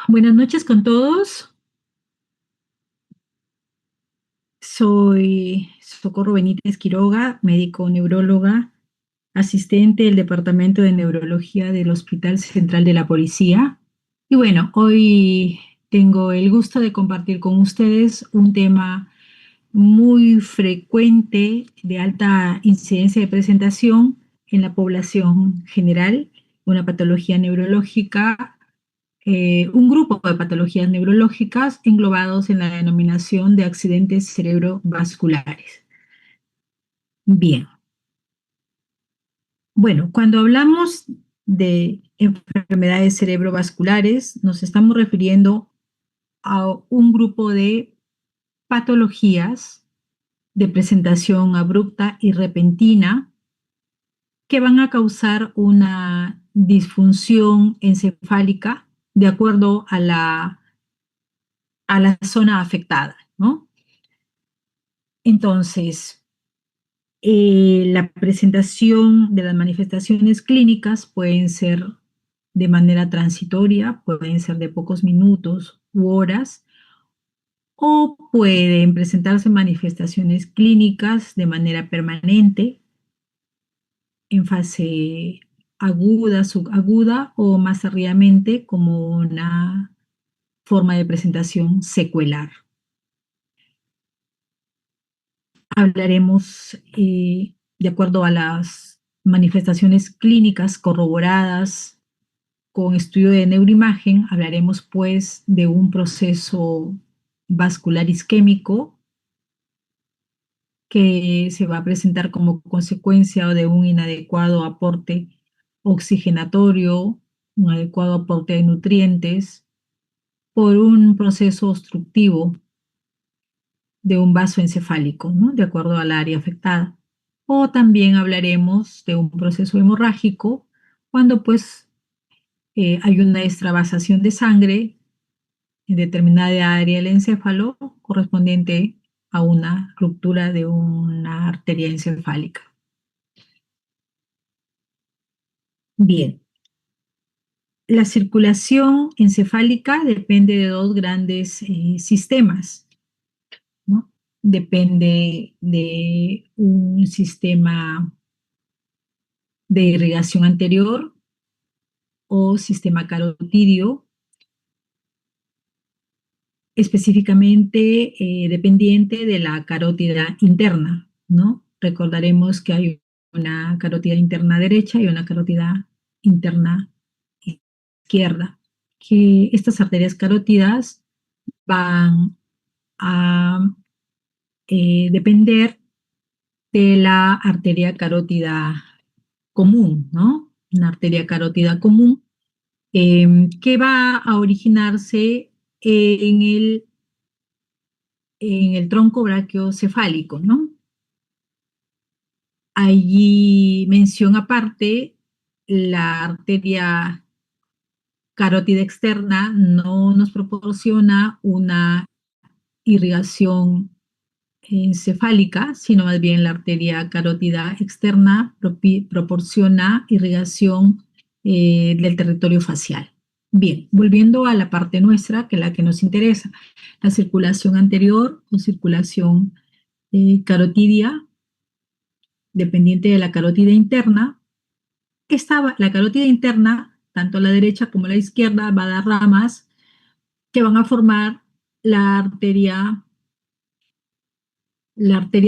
Buenas noches con todos. Soy Socorro Benítez Quiroga, médico neuróloga, asistente del Departamento de Neurología del Hospital Central de la Policía. Y bueno, hoy tengo el gusto de compartir con ustedes un tema muy frecuente de alta incidencia de presentación en la población general, una patología neurológica, un grupo de patologías neurológicas englobados en la denominación de accidentes cerebrovasculares. Bien, bueno, cuando hablamos de enfermedades cerebrovasculares, nos estamos refiriendo a un grupo de patologías de presentación abrupta y repentina que van a causar una disfunción encefálica de acuerdo a la zona afectada, ¿no? Entonces, la presentación de las manifestaciones clínicas pueden ser de manera transitoria, pueden ser de pocos minutos u horas, o pueden presentarse manifestaciones clínicas de manera permanente, en fase aguda, subaguda o más tardíamente como una forma de presentación secuelar. Hablaremos de acuerdo a las manifestaciones clínicas corroboradas con estudio de neuroimagen, hablaremos pues de un proceso vascular isquémico que se va a presentar como consecuencia de un inadecuado aporte oxigenatorio, un adecuado aporte de nutrientes, por un proceso obstructivo de un vaso encefálico, ¿no? De acuerdo al área afectada. O también hablaremos de un proceso hemorrágico cuando pues hay una extravasación de sangre en determinada área del encéfalo correspondiente a una ruptura de una arteria encefálica. Bien, la circulación encefálica depende de dos grandes sistemas, ¿no? Depende de un sistema de irrigación anterior o sistema carotidio, específicamente dependiente de la carótida interna, ¿no? Recordaremos que hay una carótida interna derecha y una carótida interna izquierda, que estas arterias carótidas van a depender de la arteria carótida común, ¿no? Una arteria carótida común que va a originarse en en el tronco brachiocefálico, ¿no? Allí mención aparte, la arteria carótida externa no nos proporciona una irrigación encefálica, sino más bien la arteria carótida externa proporciona irrigación del territorio facial. Bien, volviendo a la parte nuestra, que es la que nos interesa, la circulación anterior o circulación carotidia, dependiente de la carótida interna. La carótida interna, tanto a la derecha como a la izquierda, va a dar ramas que van a formar la arteria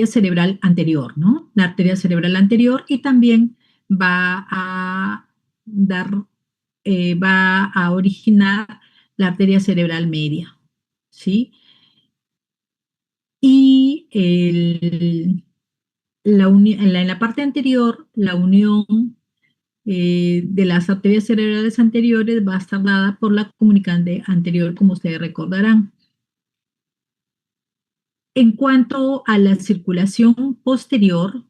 cerebral anterior, ¿no? La arteria cerebral anterior y también va a dar, va a originar la arteria cerebral media, ¿sí? Y en la parte anterior, la unión de las arterias cerebrales anteriores va a estar dada por la comunicante anterior, como ustedes recordarán. En cuanto a la circulación posterior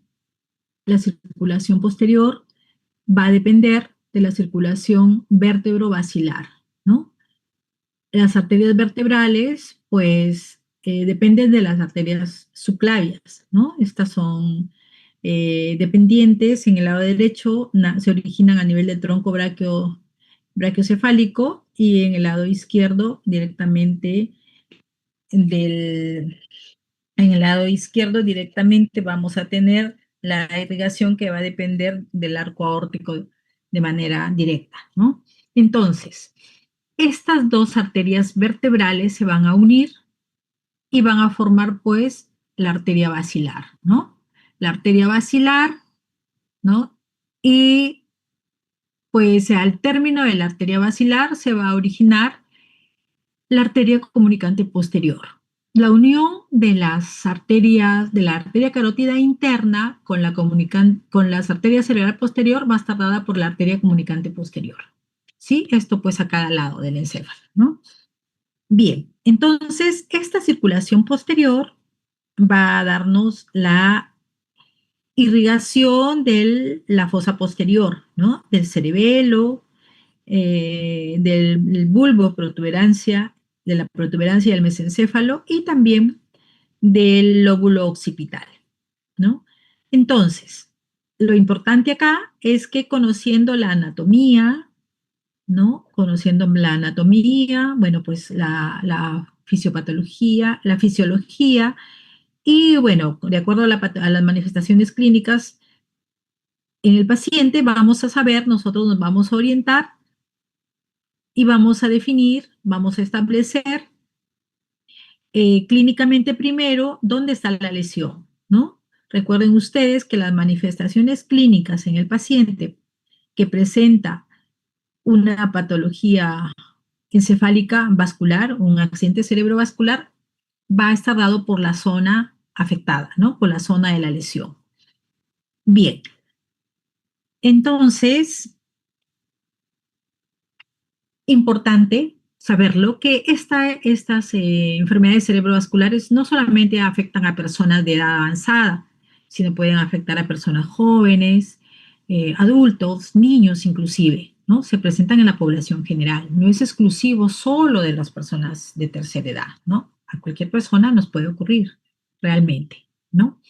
va a depender de la circulación vértebro-basilar, ¿no? Las arterias vertebrales, pues, dependen de las arterias subclavias, ¿no? Estas son dependientes en el lado derecho, se originan a nivel del tronco brachiocefálico, y en el lado izquierdo directamente del, en el lado izquierdo directamente vamos a tener la irrigación que va a depender del arco aórtico de manera directa, ¿no? Entonces, estas dos arterias vertebrales se van a unir y van a formar pues la arteria basilar, ¿no? La arteria basilar, ¿no? Y pues al término de la arteria basilar se va a originar la arteria comunicante posterior. La unión de las arterias, de la arteria carótida interna con las arterias cerebral posterior va a estar dada por la arteria comunicante posterior. ¿Sí? Esto pues a cada lado del encéfalo, ¿no? Bien, entonces esta circulación posterior va a darnos la irrigación de la fosa posterior, ¿no? Del cerebelo, del bulbo protuberancia, de la protuberancia del mesencéfalo y también del lóbulo occipital, ¿no? Entonces, lo importante acá es que conociendo la anatomía, ¿no? Conociendo la anatomía, bueno, pues la fisiopatología, la fisiología, y bueno, de acuerdo a las manifestaciones clínicas en el paciente, vamos a saber, nosotros nos vamos a orientar y vamos a definir, vamos a establecer clínicamente primero dónde está la lesión, ¿no? Recuerden ustedes que las manifestaciones clínicas en el paciente que presenta una patología encefálica vascular, un accidente cerebrovascular, va a estar dado por la zona afectada, ¿no? Por la zona de la lesión. Bien, entonces, importante saberlo que estas enfermedades cerebrovasculares no solamente afectan a personas de edad avanzada, sino pueden afectar a personas jóvenes, adultos, niños inclusive, ¿no? Se presentan en la población general. No es exclusivo solo de las personas de tercera edad, ¿no? A cualquier persona nos puede ocurrir realmente, ¿no?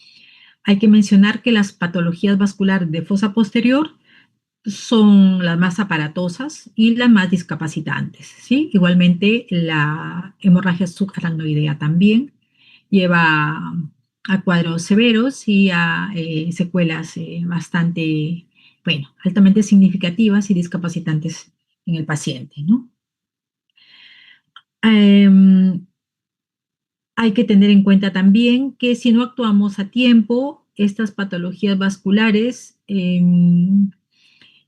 Hay que mencionar que las patologías vasculares de fosa posterior son las más aparatosas y las más discapacitantes, ¿sí? Igualmente, la hemorragia subaracnoidea también lleva a cuadros severos y a secuelas bastante, bueno, altamente significativas y discapacitantes en el paciente, ¿no? Em, Hay que tener en cuenta también que si no actuamos a tiempo, estas patologías vasculares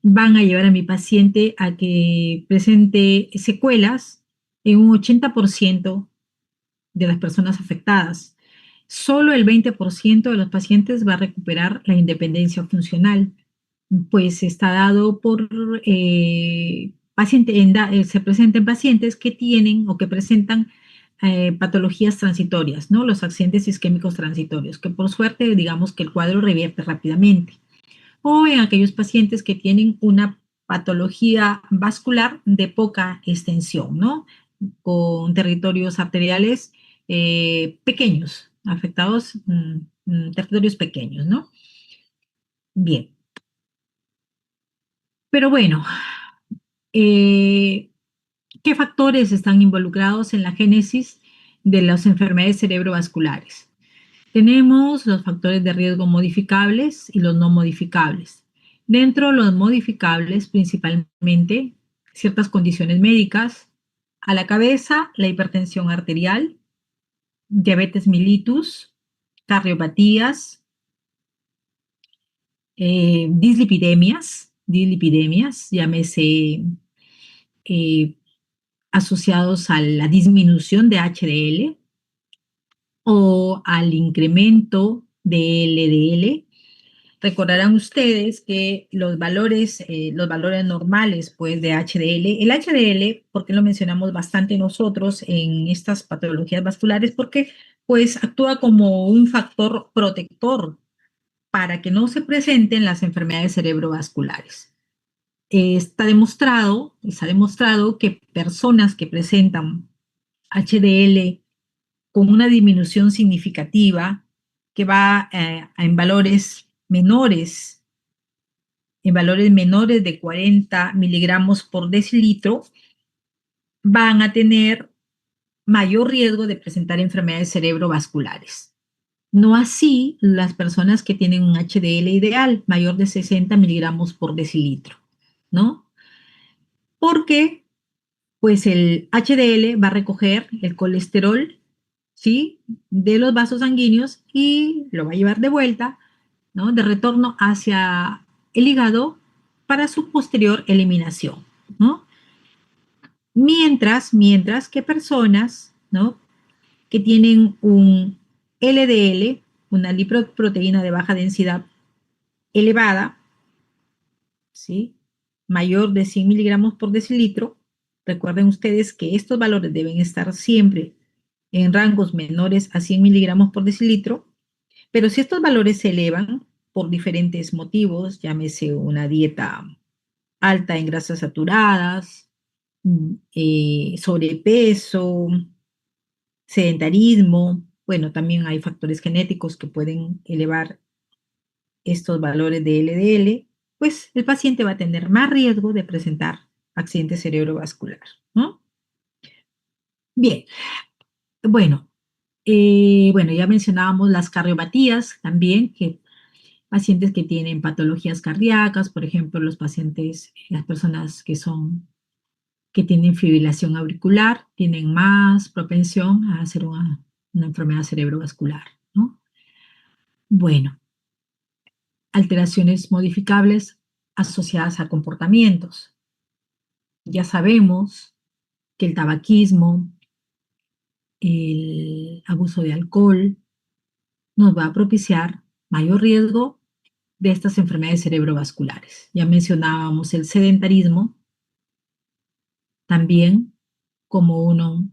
van a llevar a mi paciente a que presente secuelas en un 80% de las personas afectadas. Solo el 20% de los pacientes va a recuperar la independencia funcional, pues está dado por se presenta en pacientes que tienen o que presentan patologías transitorias, ¿no? Los accidentes isquémicos transitorios, que por suerte digamos que el cuadro revierte rápidamente, o en aquellos pacientes que tienen una patología vascular de poca extensión, ¿no? Con territorios arteriales pequeños, afectados, territorios pequeños, ¿no? Bien, pero bueno, eh, ¿qué factores están involucrados en la génesis de las enfermedades cerebrovasculares? Tenemos los factores de riesgo modificables y los no modificables. Dentro de los modificables, principalmente ciertas condiciones médicas, a la cabeza, la hipertensión arterial, diabetes mellitus, cardiopatías, dislipidemias, llámese eh, asociados a la disminución de HDL o al incremento de LDL. Recordarán ustedes que los valores normales pues, de HDL, el HDL, ¿por qué lo mencionamos bastante nosotros en estas patologías vasculares? Porque pues actúa como un factor protector para que no se presenten las enfermedades cerebrovasculares. Está demostrado que personas que presentan HDL con una disminución significativa que va en valores menores en valores menores de 40 miligramos por decilitro, van a tener mayor riesgo de presentar enfermedades cerebrovasculares. No así las personas que tienen un HDL ideal mayor de 60 miligramos por decilitro, ¿no? Porque pues el HDL va a recoger el colesterol, ¿sí? De los vasos sanguíneos y lo va a llevar de vuelta, ¿no? De retorno hacia el hígado para su posterior eliminación, ¿no? Mientras que personas, ¿no? Que tienen un LDL, una lipoproteína de baja densidad elevada, ¿sí? Mayor de 100 miligramos por decilitro. Recuerden ustedes que estos valores deben estar siempre en rangos menores a 100 miligramos por decilitro, pero si estos valores se elevan por diferentes motivos, llámese una dieta alta en grasas saturadas, sobrepeso, sedentarismo, bueno, también hay factores genéticos que pueden elevar estos valores de LDL, pues el paciente va a tener más riesgo de presentar accidente cerebrovascular, ¿no? Bien, bueno, bueno, ya mencionábamos las cardiopatías también, que pacientes que tienen patologías cardíacas, por ejemplo, los pacientes, las personas que tienen fibrilación auricular, tienen más propensión a hacer una enfermedad cerebrovascular, ¿no? Bueno, alteraciones modificables asociadas a comportamientos. Ya sabemos que el tabaquismo, el abuso de alcohol, nos va a propiciar mayor riesgo de estas enfermedades cerebrovasculares. Ya mencionábamos el sedentarismo también como uno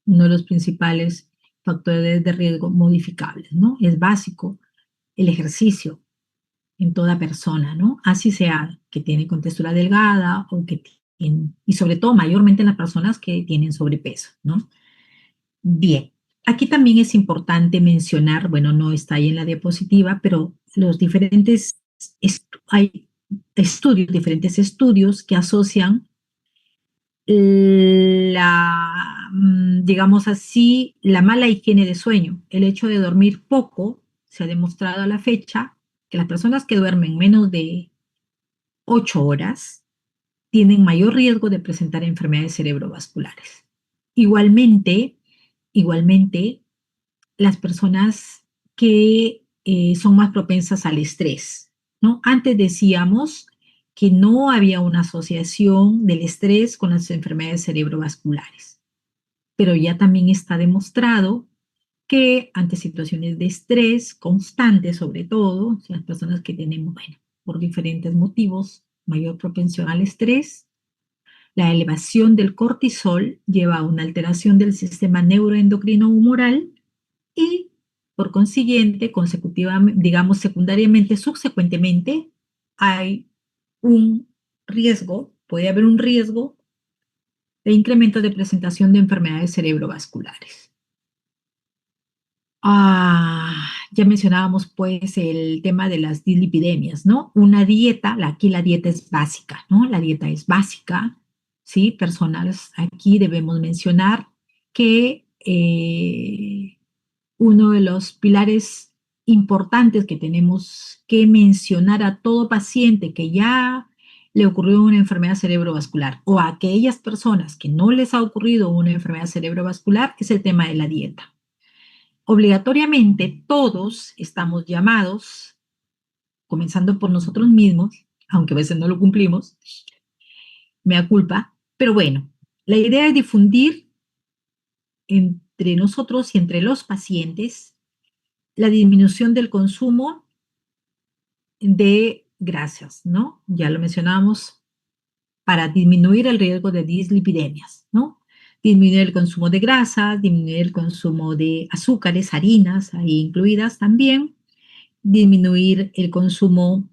de los principales factores de riesgo modificables, ¿no? Es básico el ejercicio en toda persona, ¿no? Así sea que tiene contextura delgada o que tiene, y sobre todo mayormente en las personas que tienen sobrepeso, ¿no? Bien, aquí también es importante mencionar, bueno, no está ahí en la diapositiva, pero los diferentes, hay estudios, diferentes estudios que asocian digamos así, la mala higiene de sueño, el hecho de dormir poco, se ha demostrado a la fecha que las personas que duermen menos de 8 horas tienen mayor riesgo de presentar enfermedades cerebrovasculares. Igualmente, igualmente, las personas que son más propensas al estrés, ¿no? Antes decíamos que no había una asociación del estrés con las enfermedades cerebrovasculares, pero ya también está demostrado que ante situaciones de estrés constante, sobre todo, las personas que tenemos, bueno, por diferentes motivos, mayor propensión al estrés, la elevación del cortisol lleva a una alteración del sistema neuroendocrino humoral y, por consiguiente, consecutivamente, digamos, secundariamente, subsecuentemente, hay un riesgo, puede haber un riesgo de incremento de presentación de enfermedades cerebrovasculares. Ya mencionábamos pues el tema de las dislipidemias, ¿no? Una dieta, aquí la dieta es básica, ¿no? La dieta es básica, ¿sí? Personas, aquí debemos mencionar que uno de los pilares importantes que tenemos que mencionar a todo paciente que ya le ocurrió una enfermedad cerebrovascular o a aquellas personas que no les ha ocurrido una enfermedad cerebrovascular es el tema de la dieta. Obligatoriamente todos estamos llamados, comenzando por nosotros mismos, aunque a veces no lo cumplimos, mea culpa, pero bueno, la idea es difundir entre nosotros y entre los pacientes la disminución del consumo de grasas, ¿no? Ya lo mencionamos, para disminuir el riesgo de dislipidemias, ¿no? Disminuir el consumo de grasas, disminuir el consumo de azúcares, harinas, ahí incluidas también, disminuir el consumo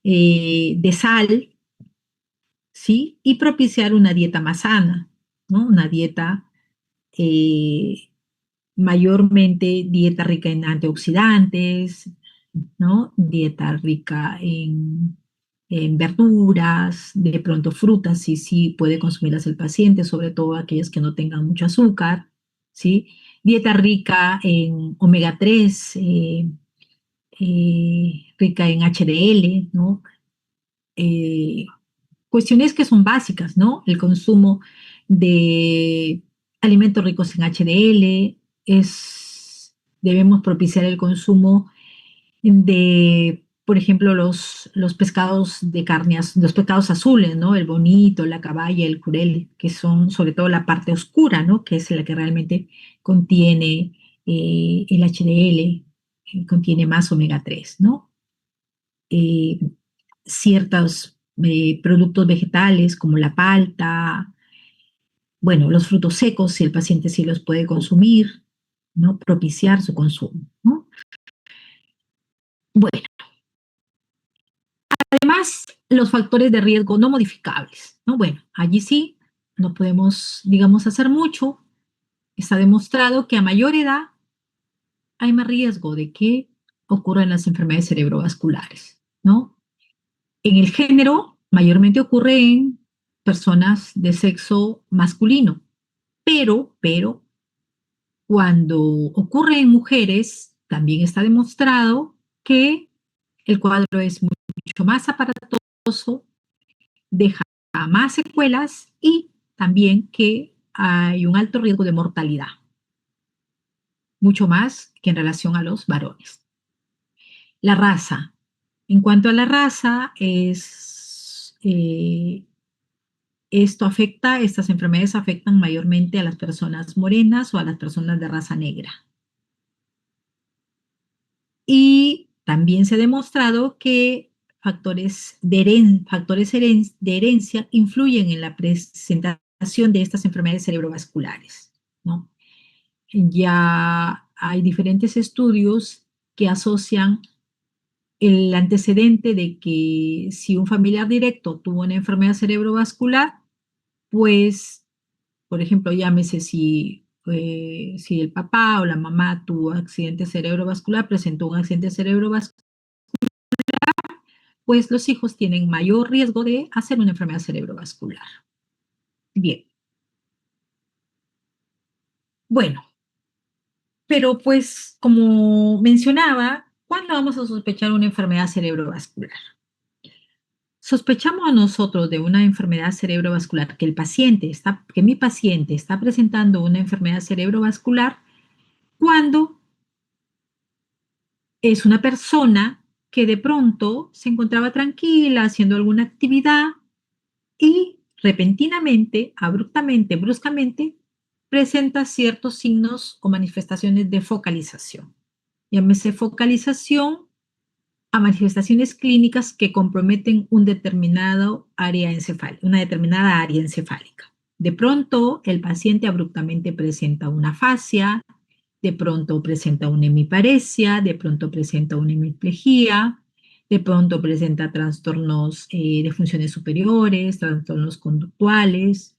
de sal, ¿sí? Y propiciar una dieta más sana, ¿no? Una dieta eh, mayormente dieta rica en antioxidantes, ¿no? Dieta rica en verduras, de pronto frutas, si sí puede consumirlas el paciente, sobre todo aquellas que no tengan mucho azúcar, ¿sí? Dieta rica en omega 3, rica en HDL, ¿no? Eh, Cuestiones que son básicas, ¿no? El consumo de alimentos ricos en HDL, debemos propiciar el consumo de, por ejemplo, los pescados de carne, los pescados azules, ¿no? El bonito, la caballa, el jurel, que son sobre todo la parte oscura, ¿no? Que es la que realmente contiene el HDL, contiene más omega 3, ¿no? Eh, Ciertos productos vegetales como la palta, bueno, los frutos secos, si el paciente sí los puede consumir, ¿no? Propiciar su consumo, ¿no? Bueno, además, los factores de riesgo no modificables, ¿no? Bueno, allí sí no podemos, digamos, hacer mucho. Está demostrado que a mayor edad hay más riesgo de que ocurran las enfermedades cerebrovasculares, ¿no? En el género, mayormente ocurre en personas de sexo masculino, pero cuando ocurre en mujeres, también está demostrado que el cuadro es mucho más aparatoso, deja más secuelas y también que hay un alto riesgo de mortalidad, mucho más que en relación a los varones. La raza. En cuanto a la raza, estas enfermedades afectan mayormente a las personas morenas o a las personas de raza negra. Y también se ha demostrado que factores de herencia influyen en la presentación de estas enfermedades cerebrovasculares, ¿no? Ya hay diferentes estudios que asocian el antecedente de que si un familiar directo tuvo una enfermedad cerebrovascular, pues, por ejemplo, llámese si el papá o la mamá tuvo accidente cerebrovascular, presentó un accidente cerebrovascular, pues los hijos tienen mayor riesgo de hacer una enfermedad cerebrovascular. Bien, bueno, pero pues como mencionaba, ¿cuándo vamos a sospechar una enfermedad cerebrovascular? Sospechamos a nosotros de una enfermedad cerebrovascular, que mi paciente está presentando una enfermedad cerebrovascular cuando es una persona que de pronto se encontraba tranquila haciendo alguna actividad y repentinamente, abruptamente, bruscamente, presenta ciertos signos o manifestaciones de focalización. Llámese focalización a manifestaciones clínicas que comprometen una determinada área encefálica. De pronto, el paciente abruptamente presenta una afasia, de pronto presenta una hemiparesia, de pronto presenta una hemiplegia, de pronto presenta trastornos de funciones superiores, trastornos conductuales,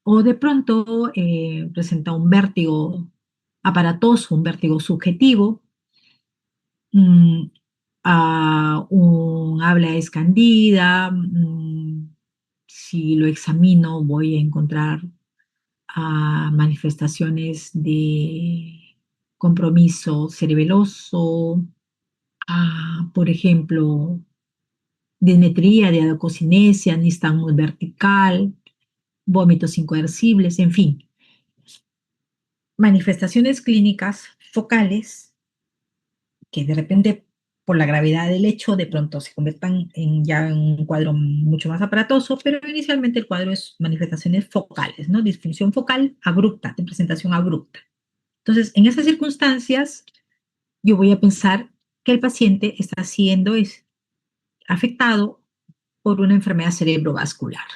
o de pronto presenta un vértigo aparatoso, un vértigo subjetivo, mm, a un habla escandida. Si lo examino, voy a encontrar manifestaciones de compromiso cerebeloso, por ejemplo, dismetría, de adococinesia, nistagmus vertical, vómitos incoercibles, en fin, manifestaciones clínicas focales que de repente, por la gravedad del hecho, de pronto se conviertan ya en un cuadro mucho más aparatoso, pero inicialmente el cuadro es manifestaciones focales, ¿no? Disfunción focal abrupta, de presentación abrupta. Entonces, en esas circunstancias, yo voy a pensar que el paciente está siendo afectado por una enfermedad cerebrovascular,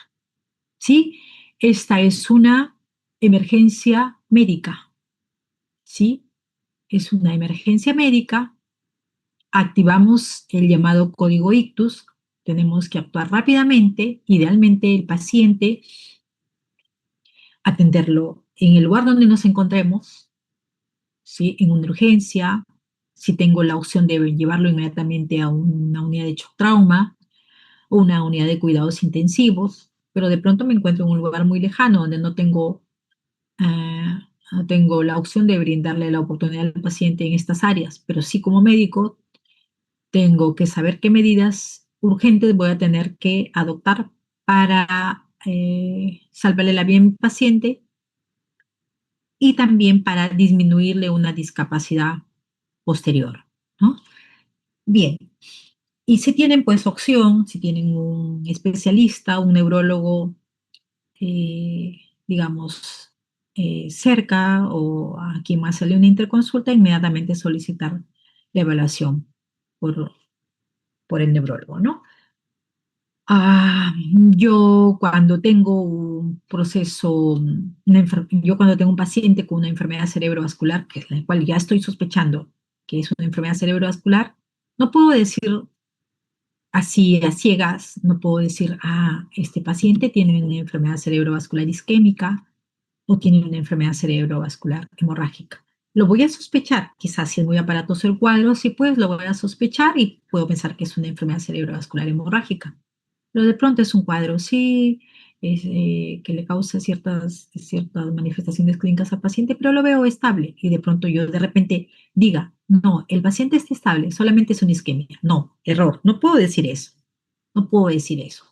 ¿sí? Esta es una emergencia médica, ¿sí? Es una emergencia médica. Activamos el llamado código ictus, tenemos que actuar rápidamente, idealmente el paciente, atenderlo en el lugar donde nos encontremos, ¿sí? En una urgencia, si tengo la opción de llevarlo inmediatamente a una unidad de shock trauma, o una unidad de cuidados intensivos, pero de pronto me encuentro en un lugar muy lejano donde no tengo la opción de brindarle la oportunidad al paciente en estas áreas, pero sí como médico tengo que saber qué medidas urgentes voy a tener que adoptar para salvarle la vida a mi paciente y también para disminuirle una discapacidad posterior, ¿no? Bien, y si tienen pues opción, si tienen un especialista, un neurólogo, digamos, cerca o a quien más sale una interconsulta, inmediatamente solicitar la evaluación por, por el neurólogo, ¿no? Yo cuando tengo un proceso, yo cuando tengo un paciente con una enfermedad cerebrovascular, que es la cual ya estoy sospechando que es una enfermedad cerebrovascular, no puedo decir así a ciegas, no puedo decir, este paciente tiene una enfermedad cerebrovascular isquémica o tiene una enfermedad cerebrovascular hemorrágica. Lo voy a sospechar, quizás si es muy aparatoso el cuadro, sí pues lo voy a sospechar y puedo pensar que es una enfermedad cerebrovascular hemorrágica. Pero de pronto es un cuadro, sí, que le causa ciertas manifestaciones clínicas al paciente, pero lo veo estable y de pronto yo de repente diga, no, el paciente está estable, solamente es una isquemia. No, error, no puedo decir eso, no puedo decir eso.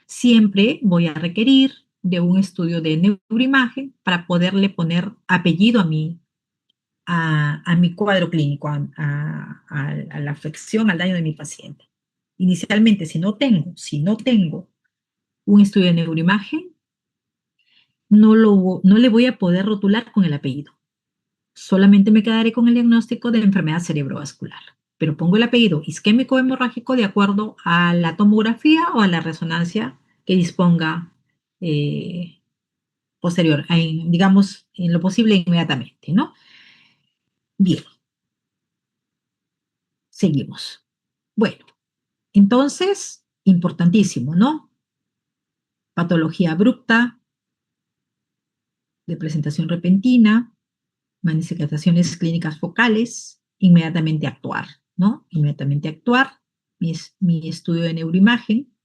Siempre voy a requerir de un estudio de neuroimagen para poderle poner apellido a mi cuadro clínico, a la afección, al daño de mi paciente. Inicialmente, si no tengo un estudio de neuroimagen, no le voy a poder rotular con el apellido. Solamente me quedaré con el diagnóstico de enfermedad cerebrovascular. Pero pongo el apellido isquémico hemorrágico de acuerdo a la tomografía o a la resonancia que disponga posterior, digamos, en lo posible inmediatamente, ¿no? Bien, seguimos. Bueno, entonces, importantísimo, ¿no? Patología abrupta, de presentación repentina, manifestaciones clínicas focales, inmediatamente actuar, ¿no? Inmediatamente actuar, mi estudio de neuroimagen,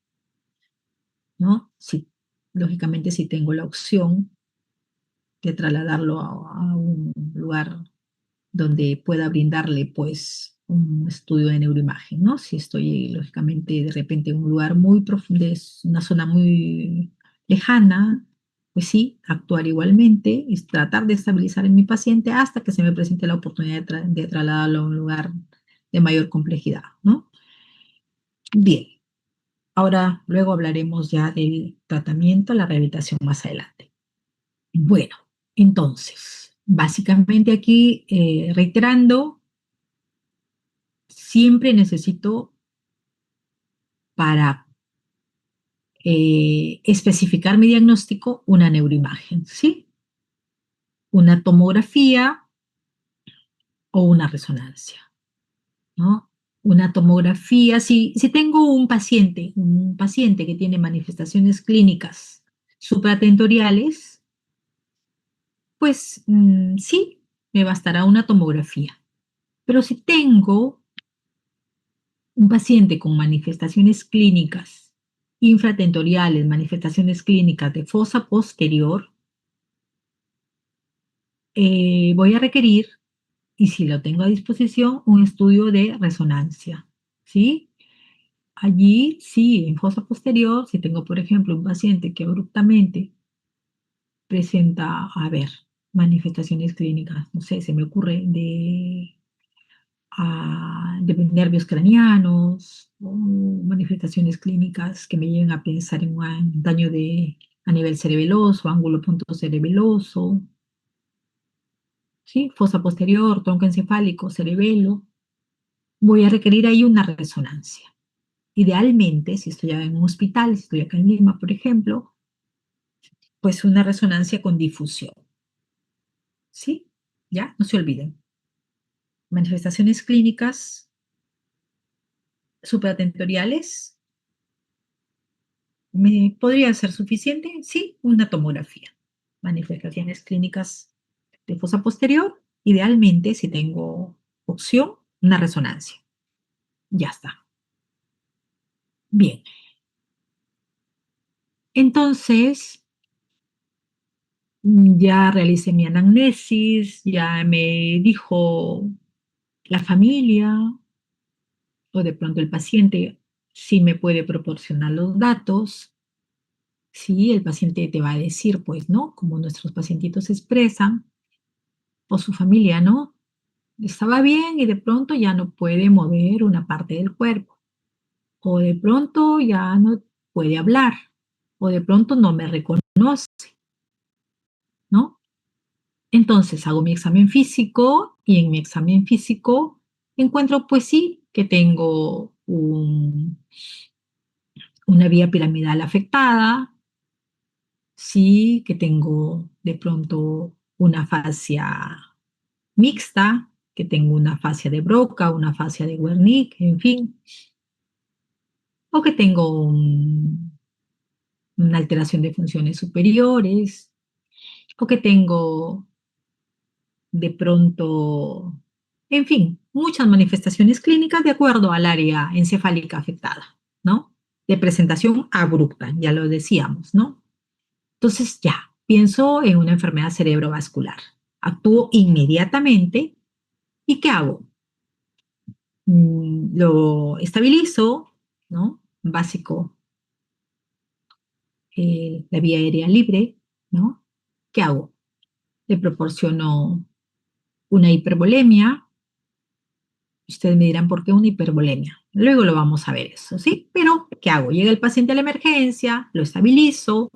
¿no? Si, lógicamente, si tengo la opción de trasladarlo a un lugar donde pueda brindarle, pues, un estudio de neuroimagen, ¿no? Si estoy, lógicamente, de repente en un lugar muy profundo, es una zona muy lejana, pues sí, actuar igualmente, es tratar de estabilizar en mi paciente hasta que se me presente la oportunidad de trasladarlo a un lugar de mayor complejidad, ¿no? Bien, ahora luego hablaremos ya del tratamiento, la rehabilitación más adelante. Bueno, entonces, básicamente aquí, reiterando, siempre necesito para especificar mi diagnóstico una neuroimagen, ¿sí? Una tomografía o una resonancia, ¿no? Una tomografía, si tengo un paciente que tiene manifestaciones clínicas supratentoriales, pues sí, me bastará una tomografía. Pero si tengo un paciente con manifestaciones clínicas infratentoriales, manifestaciones clínicas de fosa posterior, voy a requerir, y si lo tengo a disposición, un estudio de resonancia, ¿sí? Allí, sí, en fosa posterior, si tengo, por ejemplo, un paciente que abruptamente presenta, a ver, manifestaciones clínicas, no sé, se me ocurre de nervios craneanos, o manifestaciones clínicas que me lleven a pensar en un daño a nivel cerebeloso, ángulo punto cerebeloso, ¿sí? Fosa posterior, tronco encefálico, cerebelo. Voy a requerir ahí una resonancia. Idealmente, si estoy en un hospital, si estoy acá en Lima, por ejemplo, pues una resonancia con difusión, ¿sí? Ya, no se olviden. Manifestaciones clínicas supratentoriales, ¿me podría ser suficiente? Sí, una tomografía. Manifestaciones clínicas de fosa posterior, idealmente, si tengo opción, una resonancia. Ya está. Bien. Entonces, ya realicé mi anamnesis, ya me dijo la familia o de pronto el paciente si me puede proporcionar los datos. Sí, el paciente te va a decir, pues, ¿no? Como nuestros pacientitos se expresan, o su familia, ¿no? Estaba bien y de pronto ya no puede mover una parte del cuerpo, o de pronto ya no puede hablar, o de pronto no me reconoce, ¿no? Entonces hago mi examen físico y en mi examen físico encuentro, pues sí, que tengo una vía piramidal afectada, sí, que tengo de pronto una fascia mixta, que tengo una fascia de Broca, una fascia de Wernicke, en fin, o que tengo una alteración de funciones superiores, o que tengo de pronto, en fin, muchas manifestaciones clínicas de acuerdo al área encefálica afectada, ¿no? De presentación abrupta, ya lo decíamos, ¿no? Entonces ya, pienso en una enfermedad cerebrovascular. Actúo inmediatamente y ¿qué hago? Lo estabilizo, ¿no? Básico, la vía aérea libre, ¿no? ¿Qué hago? Le proporciono una hipervolemia. Ustedes me dirán, ¿por qué una hipervolemia? Luego lo vamos a ver eso, ¿sí? Pero, ¿qué hago? Llega el paciente a la emergencia, lo estabilizo,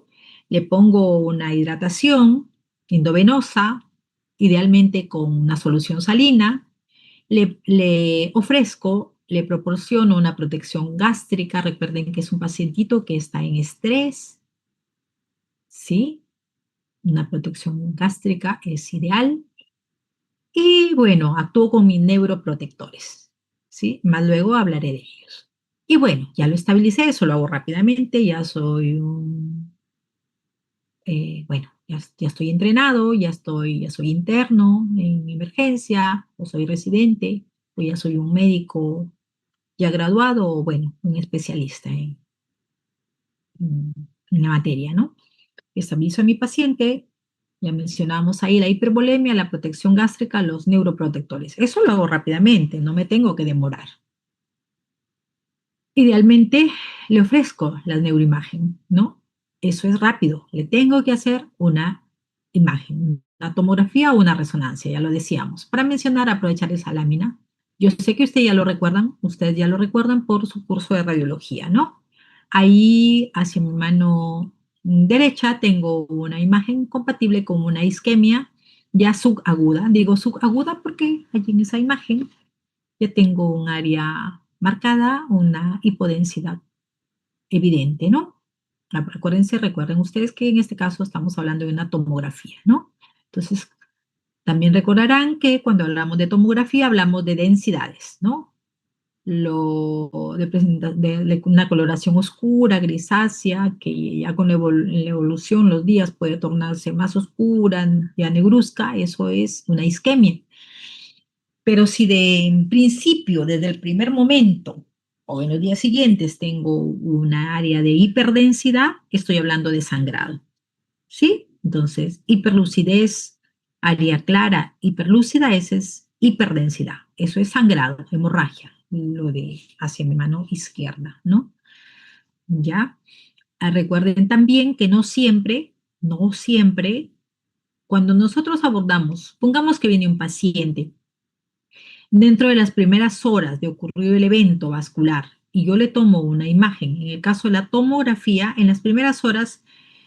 le pongo una hidratación endovenosa, idealmente con una solución salina, le ofrezco, le proporciono una protección gástrica. Recuerden que es un pacientito que está en estrés, ¿sí? Una protección gástrica es ideal. Y bueno, actúo con mis neuroprotectores, ¿sí? Más luego hablaré de ellos. Y bueno, ya lo estabilicé, eso lo hago rápidamente, ya soy bueno, ya estoy entrenado, ya soy interno en emergencia, o soy residente, o ya soy un médico ya graduado, o bueno, un especialista en la materia, ¿no? Estabilizo a mi paciente, ya mencionamos ahí la hipervolemia, la protección gástrica, los neuroprotectores. Eso lo hago rápidamente, no me tengo que demorar. Idealmente le ofrezco la neuroimagen, ¿no? Eso es rápido. Le tengo que hacer una imagen, una tomografía o una resonancia, ya lo decíamos. Para mencionar, aprovechar esa lámina. Yo sé que ustedes ya lo recuerdan por su curso de radiología, ¿no? Ahí hacia mi mano derecha tengo una imagen compatible con una isquemia ya subaguda. Digo subaguda porque allí en esa imagen ya tengo un área marcada, una hipodensidad evidente, ¿no? Recuerden ustedes que en este caso estamos hablando de una tomografía, ¿no? Entonces, también recordarán que cuando hablamos de tomografía hablamos de densidades, ¿no? De una coloración oscura, grisácea, que ya con la evolución, los días puede tornarse más oscura, ya negruzca, eso es una isquemia. Pero si de en principio, desde el primer momento o en los días siguientes tengo una área de hiperdensidad, estoy hablando de sangrado, ¿sí? Entonces, hiperlucidez, área clara, hiperlúcida, esa es hiperdensidad. Eso es sangrado, hemorragia, lo de hacia mi mano izquierda, ¿no? ¿Ya? Recuerden también que no siempre, cuando nosotros abordamos, pongamos que viene un paciente dentro de las primeras horas de ocurrido el evento vascular y yo le tomo una imagen, en el caso de la tomografía, en las primeras horas,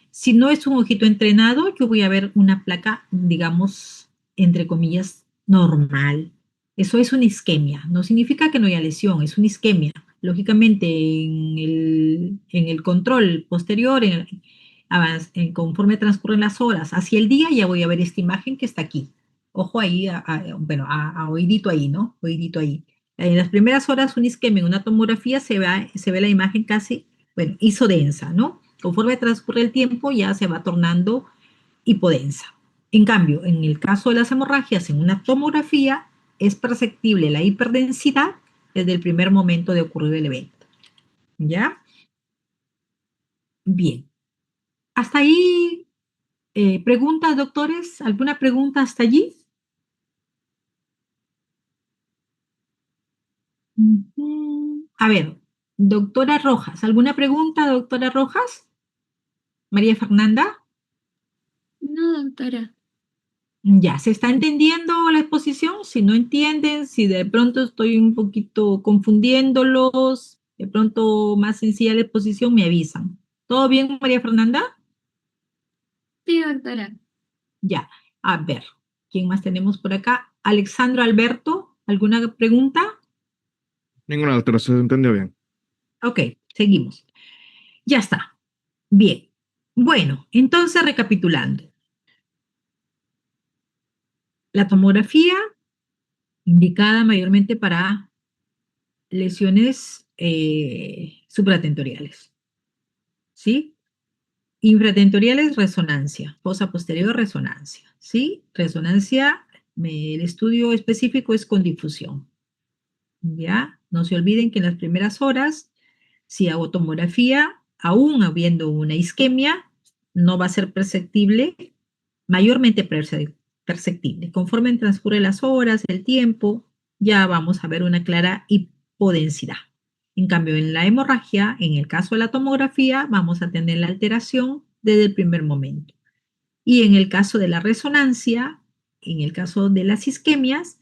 si no es un ojito entrenado, yo voy a ver una placa, digamos, entre comillas, normal. Eso es una isquemia. No significa que no haya lesión, es una isquemia. Lógicamente, en el control posterior, conforme transcurren las horas, hacia el día, ya voy a ver esta imagen que está aquí. Ojo ahí, bueno, a oídito ahí, ¿no? Oídito ahí. En las primeras horas, un isquemia, en una tomografía, se ve la imagen casi, bueno, isodensa, ¿no? Conforme transcurre el tiempo, ya se va tornando hipodensa. En cambio, en el caso de las hemorragias, en una tomografía, es perceptible la hiperdensidad desde el primer momento de ocurrir el evento. ¿Ya? Bien. ¿Hasta ahí preguntas, doctores? ¿Alguna pregunta hasta allí? Ujú. A ver, doctora Rojas, ¿alguna pregunta, doctora Rojas? María Fernanda. No, doctora. Ya, ¿se está entendiendo la exposición? Si no entienden, si de pronto estoy un poquito confundiéndolos, de pronto más sencilla la exposición, me avisan. ¿Todo bien, María Fernanda? Sí, doctora. Ya, a ver, ¿quién más tenemos por acá? Alexandro Alberto, ¿alguna pregunta? Ninguna, doctora, se entendió bien. Ok, seguimos. Ya está. Bien. Bueno, entonces recapitulando. La tomografía indicada mayormente para lesiones supratentoriales, ¿sí? Infratentoriales, resonancia. Fosa posterior, resonancia, ¿sí? Resonancia, el estudio específico es con difusión, ¿ya? No se olviden que en las primeras horas, si hago tomografía, aún habiendo una isquemia, no va a ser perceptible, mayormente perceptible. Conforme transcurren las horas, el tiempo, ya vamos a ver una clara hipodensidad. En cambio, en la hemorragia, en el caso de la tomografía, vamos a tener la alteración desde el primer momento. Y en el caso de la resonancia, en el caso de las isquemias,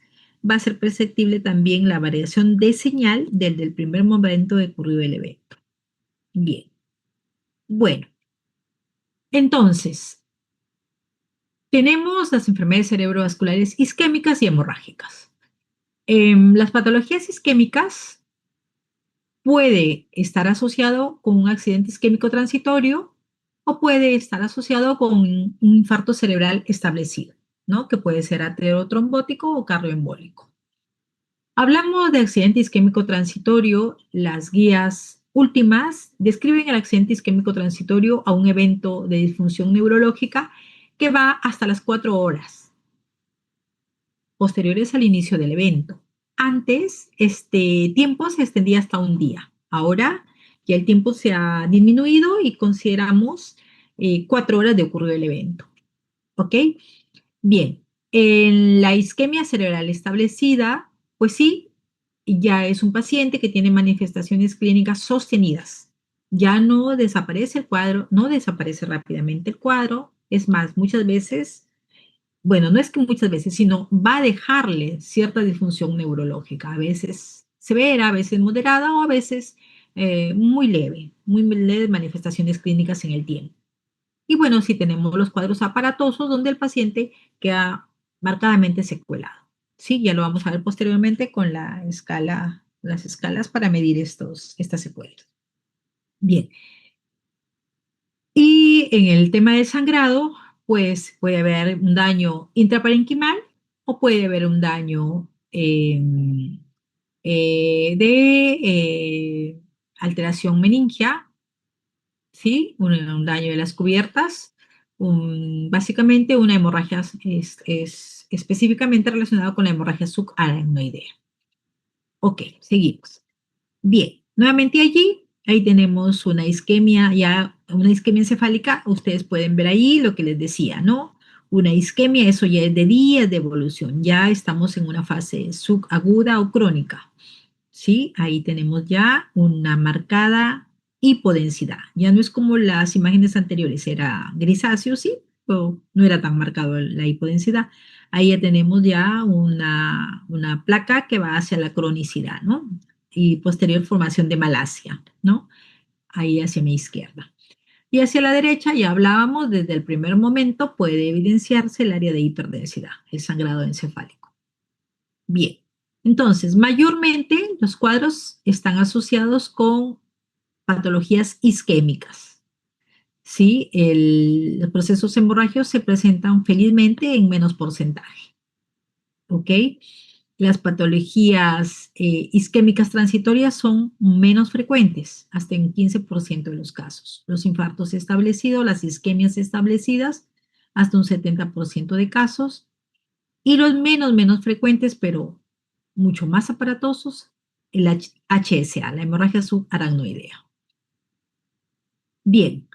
va a ser perceptible también la variación de señal desde el primer momento de ocurrido el evento. Bien, bueno, entonces, tenemos las enfermedades cerebrovasculares isquémicas y hemorrágicas. Las patologías isquémicas puede estar asociado con un accidente isquémico transitorio o puede estar asociado con un infarto cerebral establecido, ¿no? Que puede ser arteriotrombótico o cardioembólico. Hablamos de accidente isquémico transitorio. Las guías últimas describen el accidente isquémico transitorio a un evento de disfunción neurológica que va hasta las 4 horas posteriores al inicio del evento. Antes, este tiempo se extendía hasta un día. Ahora ya el tiempo se ha disminuido y consideramos 4 horas de ocurrido el evento. ¿Ok? Bien, en la isquemia cerebral establecida, pues sí, ya es un paciente que tiene manifestaciones clínicas sostenidas. Ya no desaparece el cuadro, no desaparece rápidamente el cuadro. Es más, muchas veces, bueno, no es que muchas veces, sino va a dejarle cierta disfunción neurológica, a veces severa, a veces moderada o a veces muy leve manifestaciones clínicas en el tiempo. Y bueno, sí tenemos los cuadros aparatosos donde el paciente queda marcadamente secuelado. Sí, ya lo vamos a ver posteriormente con la escala, las escalas para medir estas secuelas. Bien, y en el tema del sangrado, pues puede haber un daño intraparenquimal o puede haber un daño de alteración meningia, ¿sí? Un daño de las cubiertas, básicamente una hemorragia es específicamente relacionada con la hemorragia subaracnoidea. Ok, seguimos. Bien, nuevamente allí, ahí tenemos una isquemia, ya una isquemia encefálica, ustedes pueden ver ahí lo que les decía, ¿no? Una isquemia, eso ya es de días de evolución, ya estamos en una fase subaguda o crónica. ¿Sí? Ahí tenemos ya una marcada hipodensidad. Ya no es como las imágenes anteriores, era grisáceo, sí, pero no era tan marcado la hipodensidad. Ahí ya tenemos ya una placa que va hacia la cronicidad, ¿no? Y posterior formación de malasia, ¿no? Ahí hacia mi izquierda. Y hacia la derecha ya hablábamos, desde el primer momento puede evidenciarse el área de hiperdensidad, el sangrado encefálico. Bien, entonces, mayormente los cuadros están asociados con patologías isquémicas. ¿Sí? Los procesos hemorrágicos se presentan felizmente en menos porcentaje. ¿Ok? Las patologías isquémicas transitorias son menos frecuentes, hasta en 15% de los casos. Los infartos establecidos, las isquemias establecidas, hasta un 70% de casos. Y los menos frecuentes, pero mucho más aparatosos, el HSA, la hemorragia subaracnoidea. Bien,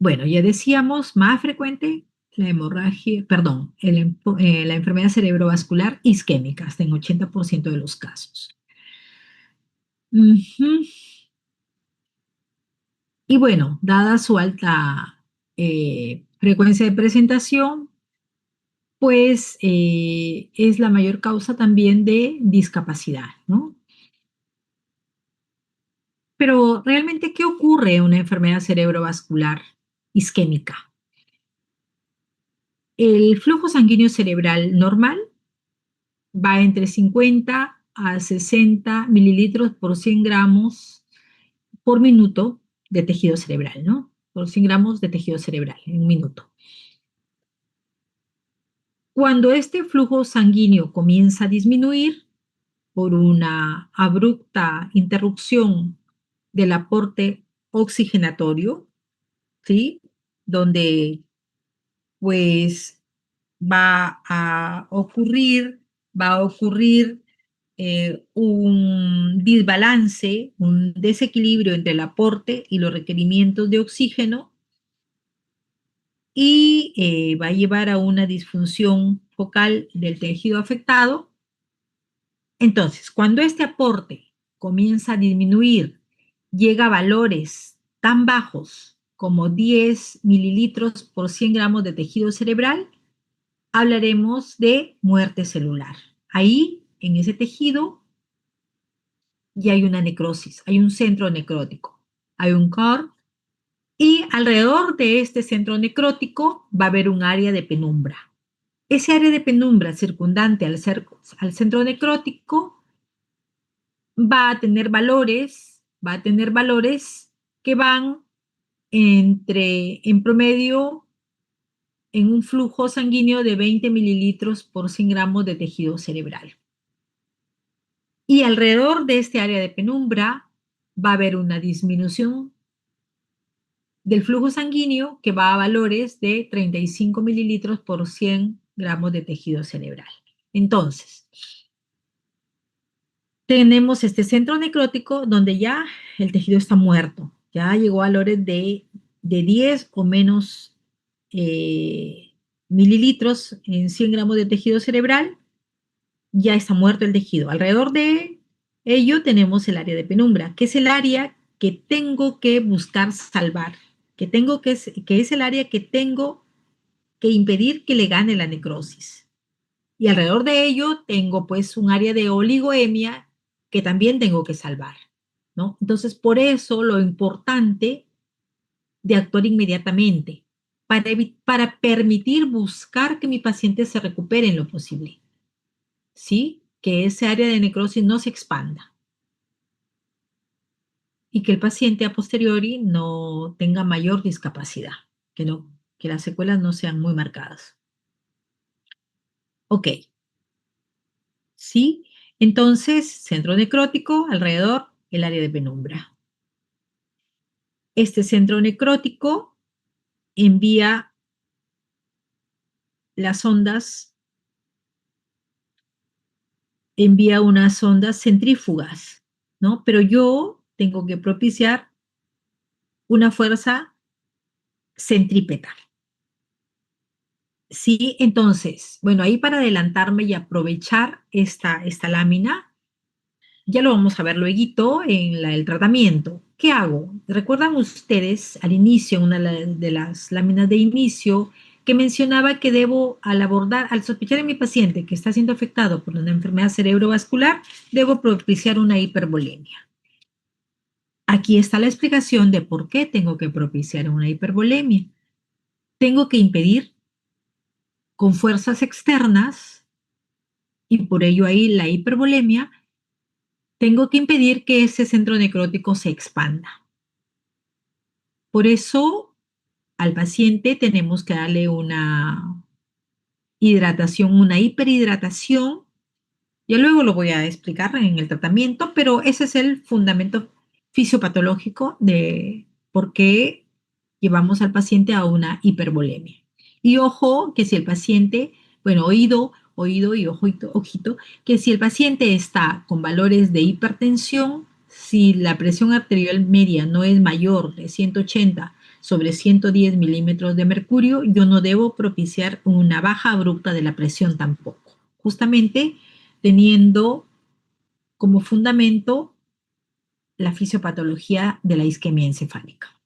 Bueno, ya decíamos, más frecuente la hemorragia, perdón, la enfermedad cerebrovascular isquémica, hasta en 80% de los casos. Ujú. Y bueno, dada su alta frecuencia de presentación, pues es la mayor causa también de discapacidad, ¿no? Pero realmente, ¿qué ocurre en una enfermedad cerebrovascular isquémica? El flujo sanguíneo cerebral normal va entre 50 a 60 mililitros por 100 gramos por minuto de tejido cerebral, ¿no? Por 100 gramos de tejido cerebral en un minuto. Cuando este flujo sanguíneo comienza a disminuir por una abrupta interrupción del aporte oxigenatorio, ¿sí? Donde pues va a ocurrir un desbalance, un desequilibrio entre el aporte y los requerimientos de oxígeno y va a llevar a una disfunción focal del tejido afectado. Entonces, cuando este aporte comienza a disminuir, llega a valores tan bajos como 10 mililitros por 100 gramos de tejido cerebral, hablaremos de muerte celular. Ahí, en ese tejido, ya hay una necrosis, hay un centro necrótico, hay un core, y alrededor de este centro necrótico va a haber un área de penumbra. Ese área de penumbra circundante al centro necrótico va a tener valores que van en promedio, en un flujo sanguíneo de 20 mililitros por 100 gramos de tejido cerebral. Y alrededor de este área de penumbra va a haber una disminución del flujo sanguíneo que va a valores de 35 mililitros por 100 gramos de tejido cerebral. Entonces, tenemos este centro necrótico donde ya el tejido está muerto, ya llegó a valores de 10 o menos mililitros en 100 gramos de tejido cerebral, ya está muerto el tejido. Alrededor de ello tenemos el área de penumbra, que es el área que tengo que buscar salvar, que es el área que tengo que impedir que le gane la necrosis. Y alrededor de ello tengo pues un área de oligoemia que también tengo que salvar, ¿no? Entonces, por eso lo importante de actuar inmediatamente, para permitir buscar que mi paciente se recupere en lo posible, ¿sí? Que ese área de necrosis no se expanda y que el paciente a posteriori no tenga mayor discapacidad, que las secuelas no sean muy marcadas. Ok, ¿sí? Entonces, centro necrótico, alrededor, el área de penumbra. Este centro necrótico envía las ondas, envía unas ondas centrífugas, ¿no? Pero yo tengo que propiciar una fuerza centrípeta. Sí, entonces, bueno, ahí para adelantarme y aprovechar esta lámina, ya lo vamos a ver luego en el tratamiento. ¿Qué hago? ¿Recuerdan ustedes al inicio, en una de las láminas de inicio, que mencionaba que debo, al sospechar en mi paciente que está siendo afectado por una enfermedad cerebrovascular, debo propiciar una hipervolemia? Aquí está la explicación de por qué tengo que propiciar una hipervolemia. Tengo que impedir con fuerzas externas, y por ello ahí la hipervolemia, tengo que impedir que ese centro necrótico se expanda. Por eso al paciente tenemos que darle una hidratación, una hiperhidratación. Ya luego lo voy a explicar en el tratamiento, pero ese es el fundamento fisiopatológico de por qué llevamos al paciente a una hipervolemia. Y ojo que si el paciente, bueno, oído y ojito, que si el paciente está con valores de hipertensión, si la presión arterial media no es mayor de 180 sobre 110 milímetros de mercurio, yo no debo propiciar una baja abrupta de la presión tampoco, justamente teniendo como fundamento la fisiopatología de la isquemia encefálica.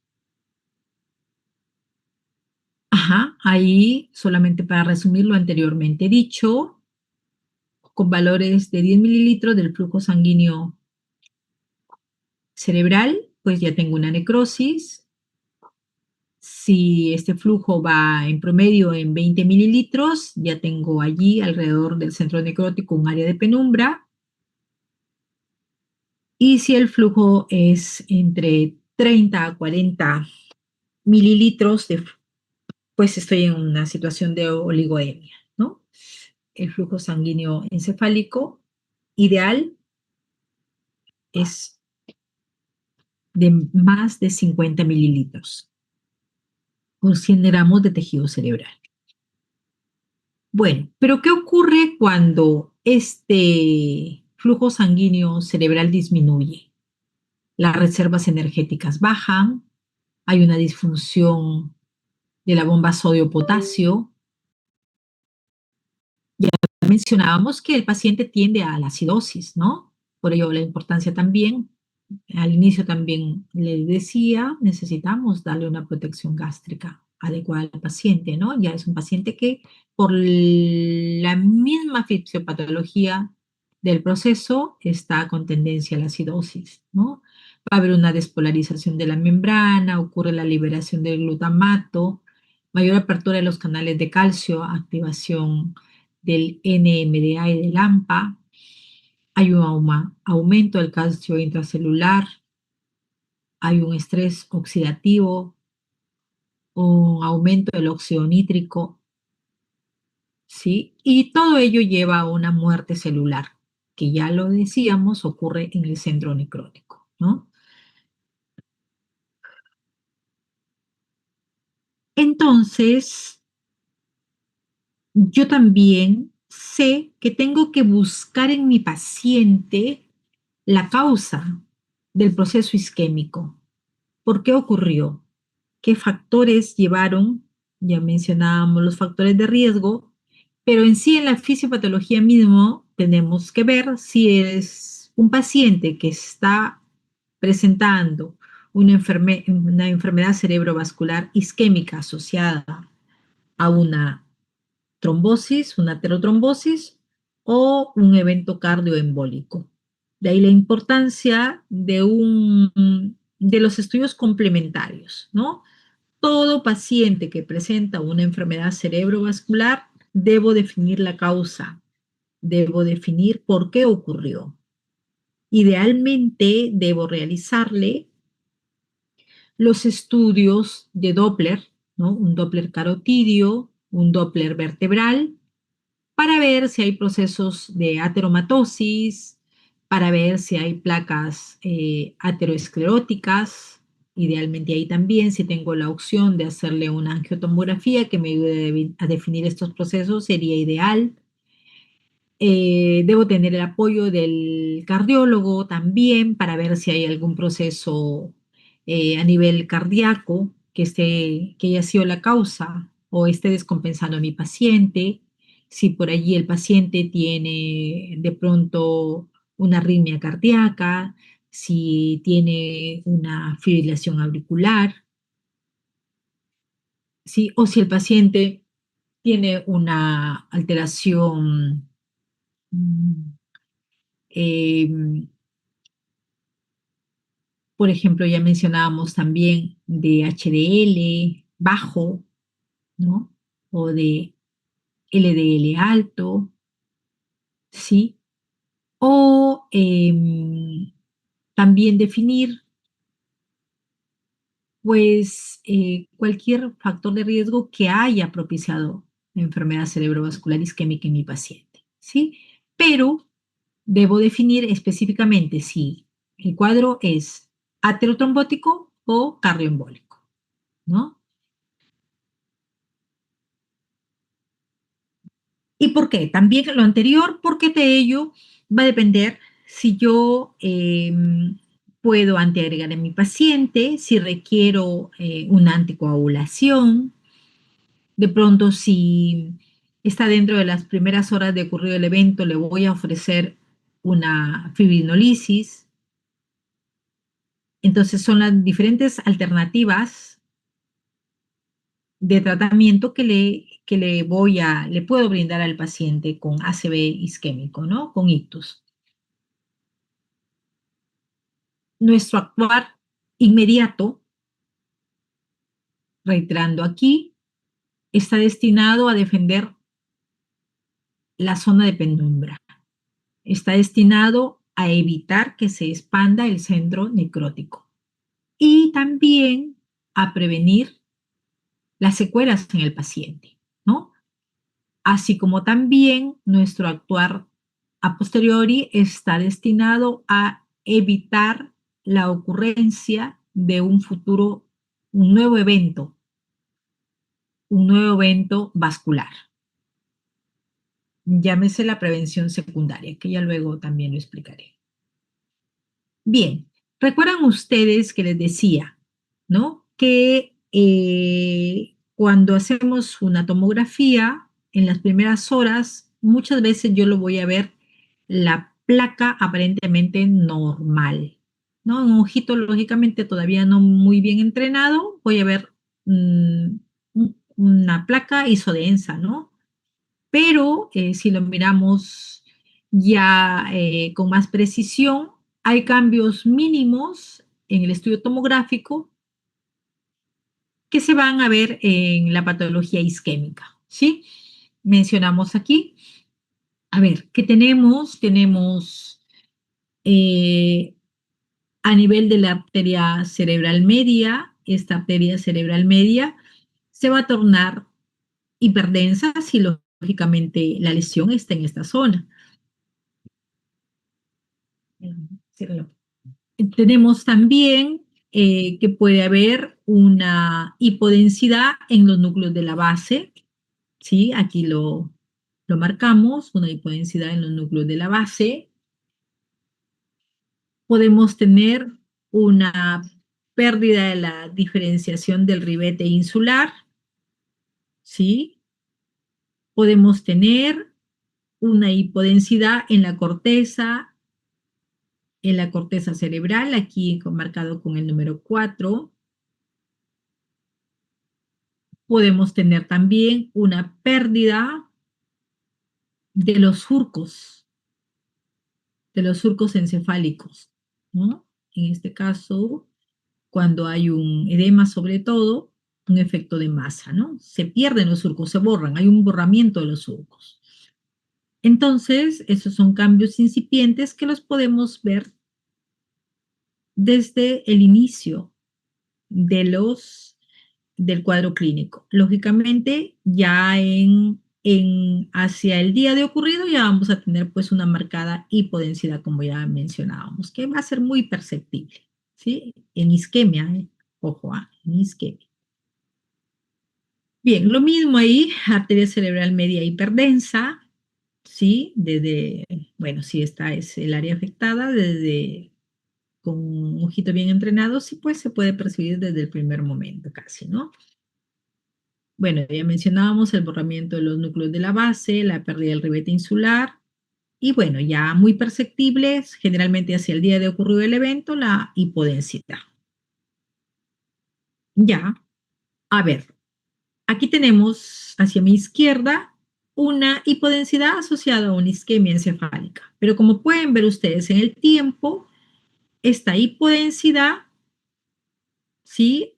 Ajá, ahí solamente para resumir lo anteriormente dicho, con valores de 10 mililitros del flujo sanguíneo cerebral, pues ya tengo una necrosis. Si este flujo va en promedio en 20 mililitros, ya tengo allí alrededor del centro necrótico un área de penumbra. Y si el flujo es entre 30 a 40 mililitros, pues estoy en una situación de oligoemia, ¿no? El flujo sanguíneo encefálico ideal es de más de 50 mililitros por 100 gramos de tejido cerebral. Bueno, pero ¿qué ocurre cuando este flujo sanguíneo cerebral disminuye? Las reservas energéticas bajan, hay una disfunción de la bomba sodio-potasio. Ya mencionábamos que el paciente tiende a la acidosis, ¿no? Por ello la importancia también, al inicio también le decía, necesitamos darle una protección gástrica adecuada al paciente, ¿no? Ya es un paciente que por la misma fisiopatología del proceso está con tendencia a la acidosis, ¿no? Va a haber una despolarización de la membrana, ocurre la liberación del glutamato, mayor apertura de los canales de calcio, activación del NMDA y del AMPA, hay un aumento del calcio intracelular, hay un estrés oxidativo, un aumento del óxido nítrico, ¿sí? Y todo ello lleva a una muerte celular, que ya lo decíamos, ocurre en el centro necrótico, ¿no? Entonces, yo también sé que tengo que buscar en mi paciente la causa del proceso isquémico. ¿Por qué ocurrió? ¿Qué factores llevaron? Ya mencionábamos los factores de riesgo, pero en sí en la fisiopatología mismo tenemos que ver si es un paciente que está presentando una enfermedad cerebrovascular isquémica asociada a una trombosis, una aterotrombosis o un evento cardioembólico. De ahí la importancia de los estudios complementarios, ¿no? Todo paciente que presenta una enfermedad cerebrovascular, debo definir la causa, debo definir por qué ocurrió. Idealmente, debo realizarle los estudios de Doppler, ¿no? Un Doppler carotidio, un Doppler vertebral, para ver si hay procesos de ateromatosis, para ver si hay placas ateroescleróticas. Idealmente ahí también, si tengo la opción de hacerle una angiotomografía que me ayude a definir estos procesos, sería ideal. Debo tener el apoyo del cardiólogo también para ver si hay algún proceso a nivel cardíaco que haya sido la causa o esté descompensando a mi paciente. Si por allí el paciente tiene de pronto una arritmia cardíaca, si tiene una fibrilación auricular, ¿sí? O si el paciente tiene una alteración eh, por ejemplo, ya mencionábamos también de HDL bajo, ¿no? O de LDL alto, ¿sí? O también definir, pues, cualquier factor de riesgo que haya propiciado la enfermedad cerebrovascular isquémica en mi paciente, ¿sí? Pero debo definir específicamente si el cuadro es aterotrombótico o cardioembólico, ¿no? ¿Y por qué? También lo anterior, porque de ello va a depender si yo puedo antiagregar en mi paciente, si requiero una anticoagulación, de pronto si está dentro de las primeras horas de ocurrido el evento, le voy a ofrecer una fibrinolisis. Entonces son las diferentes alternativas de tratamiento le puedo brindar al paciente con ACV isquémico, ¿no? Con ictus. Nuestro actuar inmediato, reiterando aquí, está destinado a defender la zona de penumbra. Está destinado a evitar que se expanda el centro necrótico y también a prevenir las secuelas en el paciente, ¿no? Así como también nuestro actuar a posteriori está destinado a evitar la ocurrencia de un futuro, un nuevo evento vascular. Llámese la prevención secundaria, que ya luego también lo explicaré. Bien, recuerdan ustedes que les decía, ¿no? Que cuando hacemos una tomografía, en las primeras horas, muchas veces yo lo voy a ver la placa aparentemente normal, ¿no? Un ojito, lógicamente, todavía no muy bien entrenado, voy a ver una placa isodensa, ¿no? Pero si lo miramos ya con más precisión, hay cambios mínimos en el estudio tomográfico que se van a ver en la patología isquémica, ¿sí? Mencionamos aquí, a ver, ¿qué tenemos? Tenemos a nivel de la arteria cerebral media, esta arteria cerebral media se va a tornar hiperdensa si lógicamente la lesión está en esta zona. Tenemos también que puede haber una hipodensidad en los núcleos de la base, ¿sí? Aquí lo marcamos, una hipodensidad en los núcleos de la base. Podemos tener una pérdida de la diferenciación del ribete insular, ¿sí? Podemos tener una hipodensidad en la corteza cerebral, aquí marcado con el número 4. Podemos tener también una pérdida de los surcos encefálicos, ¿no? En este caso, cuando hay un edema sobre todo, un efecto de masa, ¿no? Se pierden los surcos, se borran, hay un borramiento de los surcos. Entonces, esos son cambios incipientes que los podemos ver desde el inicio del cuadro clínico. Lógicamente, ya hacia el día de ocurrido ya vamos a tener pues una marcada hipodensidad, como ya mencionábamos, que va a ser muy perceptible, ¿sí? En isquemia, ojo, en isquemia. Bien, lo mismo ahí, arteria cerebral media hiperdensa, ¿sí? Bueno, si esta es el área afectada, con un ojito bien entrenado, sí, pues se puede percibir desde el primer momento casi, ¿no? Bueno, ya mencionábamos el borramiento de los núcleos de la base, la pérdida del ribete insular, y bueno, ya muy perceptibles, generalmente hacia el día de ocurrido el evento, la hipodensidad. Ya, a ver, aquí tenemos hacia mi izquierda una hipodensidad asociada a una isquemia encefálica, pero como pueden ver ustedes en el tiempo, esta hipodensidad, ¿sí?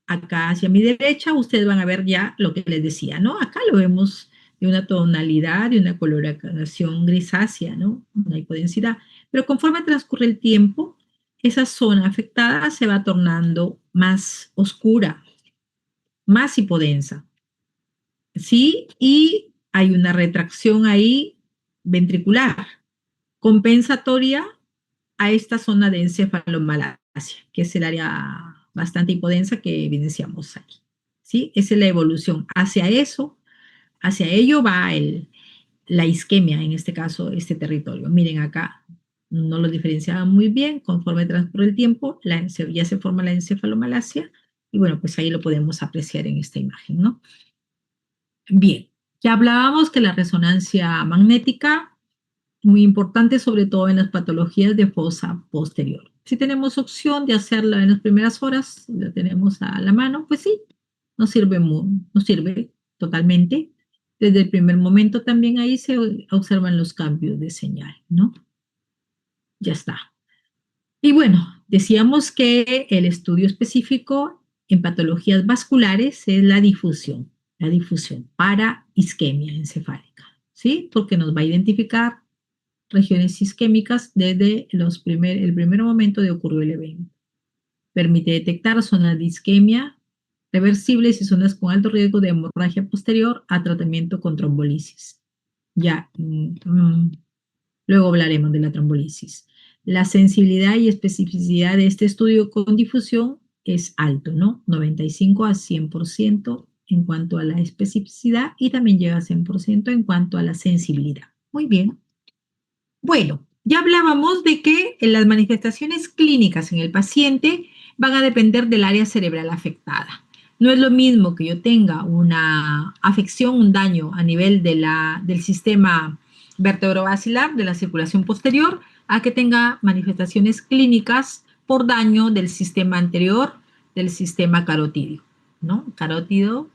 Acá hacia mi derecha, ustedes van a ver ya lo que les decía, ¿no? Acá lo vemos de una tonalidad, de una coloración grisácea, ¿no? Una hipodensidad. Pero conforme transcurre el tiempo, esa zona afectada se va tornando más oscura, más hipodensa, ¿sí? Y hay una retracción ahí ventricular, compensatoria a esta zona de encefalomalacia, que es el área bastante hipodensa que evidenciamos aquí. ¿Sí? Esa es la evolución. Hacia ello va la isquemia, en este caso, este territorio. Miren acá, no lo diferenciaban muy bien. Conforme transcurre el tiempo, ya se forma la encefalomalacia y bueno, pues ahí lo podemos apreciar en esta imagen, ¿no? Bien, ya hablábamos que la resonancia magnética, muy importante sobre todo en las patologías de fosa posterior. Si tenemos opción de hacerla en las primeras horas, la tenemos a la mano, pues sí, nos sirve totalmente. Desde el primer momento también ahí se observan los cambios de señal, ¿no? Ya está. Y bueno, decíamos que el estudio específico en patologías vasculares es la difusión para isquemia encefálica, ¿sí? Porque nos va a identificar regiones isquémicas desde el primer momento de ocurrir el evento. Permite detectar zonas de isquemia reversibles y zonas con alto riesgo de hemorragia posterior a tratamiento con trombolisis. Ya, luego hablaremos de la trombolisis. La sensibilidad y especificidad de este estudio con difusión es alto, ¿no? 95 a 100% en cuanto a la especificidad y también llega a 100% en cuanto a la sensibilidad. Muy bien. Bueno, ya hablábamos de que las manifestaciones clínicas en el paciente van a depender del área cerebral afectada. No es lo mismo que yo tenga una afección, un daño a nivel del sistema vertebrovascular, de la circulación posterior, a que tenga manifestaciones clínicas por daño del sistema anterior, del sistema carotídeo, ¿no? Carotidio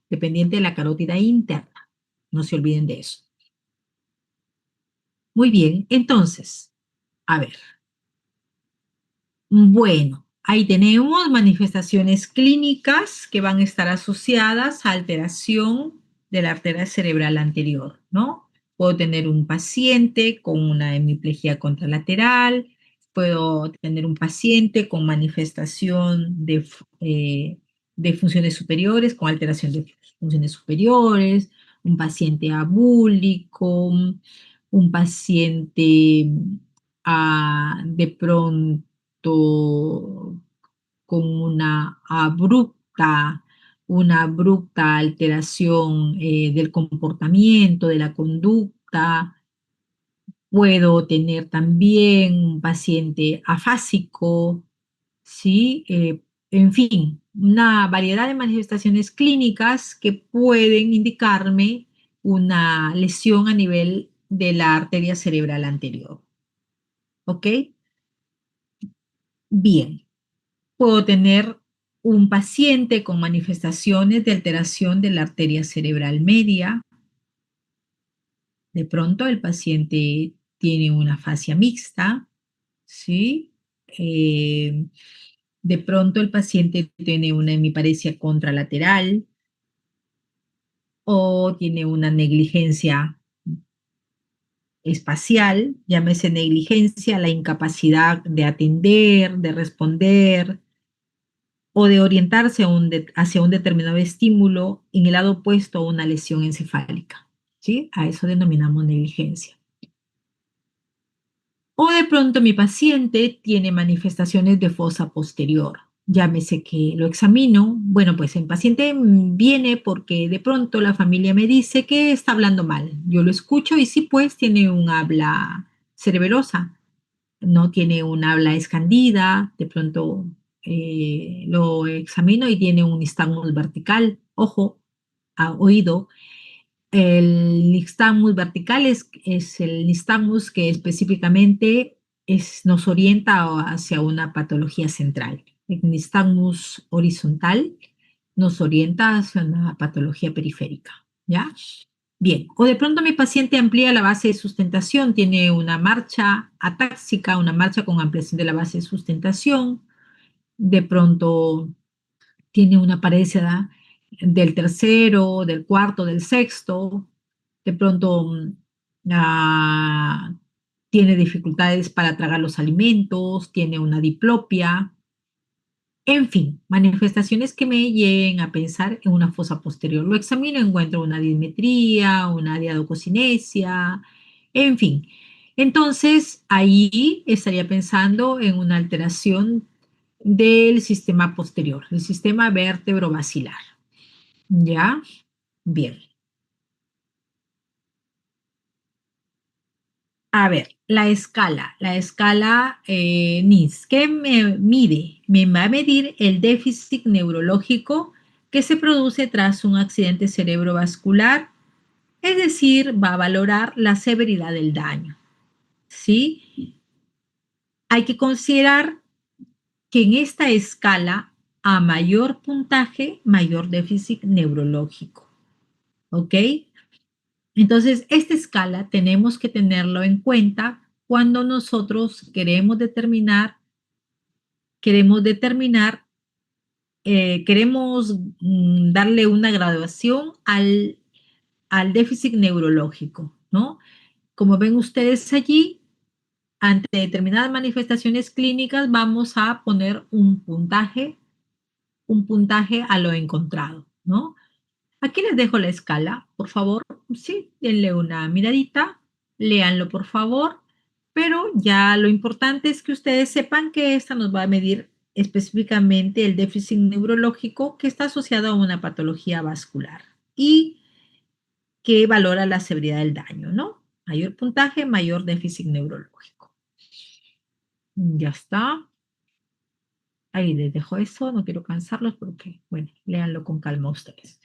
dependiente de la carótida interna. No se olviden de eso. Muy bien, entonces, a ver. Bueno, ahí tenemos manifestaciones clínicas que van a estar asociadas a alteración de la arteria cerebral anterior, ¿no? Puedo tener un paciente con una hemiplegia contralateral, puedo tener un paciente con manifestación de funciones superiores, con alteración de funciones superiores, un paciente abúlico, un paciente de pronto con una abrupta alteración del comportamiento, de la conducta. Puedo tener también un paciente afásico, ¿sí? En fin, una variedad de manifestaciones clínicas que pueden indicarme una lesión a nivel de la arteria cerebral anterior. ¿Ok? Bien, puedo tener un paciente con manifestaciones de alteración de la arteria cerebral media. De pronto el paciente tiene una fascia mixta, ¿sí? De pronto el paciente tiene una hemiparesia contralateral o tiene una negligencia espacial, llámese negligencia, la incapacidad de atender, de responder o de orientarse hacia un determinado estímulo en el lado opuesto a una lesión encefálica, ¿sí? A eso denominamos negligencia. O de pronto mi paciente tiene manifestaciones de fosa posterior. Llámese que lo examino. Bueno, pues el paciente viene porque de pronto la familia me dice que está hablando mal. Yo lo escucho y sí, pues tiene un habla cerebelosa, no tiene un habla escandida. De pronto lo examino y tiene un nistagmus vertical. Ojo, a oído. El nistagmus vertical es el nistagmus que específicamente nos orienta hacia una patología central. El nistagmus horizontal nos orienta hacia una patología periférica, ¿ya? Bien, o de pronto mi paciente amplía la base de sustentación, tiene una marcha atáxica, una marcha con ampliación de la base de sustentación, de pronto tiene una pareja del tercero, del cuarto, del sexto, de pronto ah, tiene dificultades para tragar los alimentos, tiene una diplopia, en fin, manifestaciones que me lleguen a pensar en una fosa posterior. Lo examino, encuentro una dismetría, una diadococinesia, en fin. Entonces, ahí estaría pensando en una alteración del sistema posterior, el sistema vértebro-basilar. ¿Ya? Bien. A ver, la escala NIS, ¿qué me mide? Me va a medir el déficit neurológico que se produce tras un accidente cerebrovascular, es decir, va a valorar la severidad del daño, ¿sí? Hay que considerar que en esta escala, a mayor puntaje, mayor déficit neurológico, ¿ok? Entonces, esta escala tenemos que tenerlo en cuenta cuando nosotros queremos determinar, queremos darle una graduación al déficit neurológico, ¿no? Como ven ustedes allí, ante determinadas manifestaciones clínicas vamos a poner un puntaje a lo encontrado, ¿no? Aquí les dejo la escala, por favor, sí, denle una miradita, léanlo por favor, pero ya lo importante es que ustedes sepan que esta nos va a medir específicamente el déficit neurológico que está asociado a una patología vascular y que valora la severidad del daño, ¿no? Mayor puntaje, mayor déficit neurológico. Ya está. Ahí les dejo eso, no quiero cansarlos porque, bueno, léanlo con calma ustedes.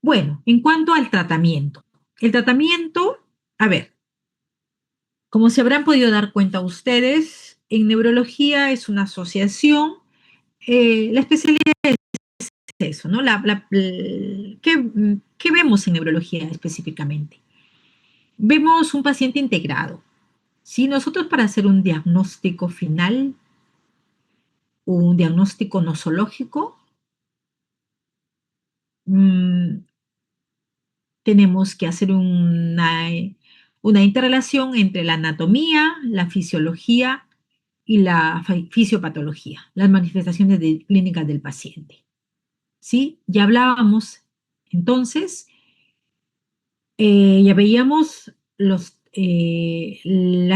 Bueno, en cuanto al tratamiento. El tratamiento, a ver, como se habrán podido dar cuenta ustedes, en neurología es una asociación, la especialidad es eso, ¿no? ¿Qué vemos en neurología específicamente? Vemos un paciente integrado. Si nosotros para hacer un diagnóstico final, un diagnóstico nosológico, mm, tenemos que hacer una interrelación entre la anatomía, la fisiología y la fisiopatología, las manifestaciones clínicas del paciente. ¿Sí? Ya hablábamos entonces, ya veíamos la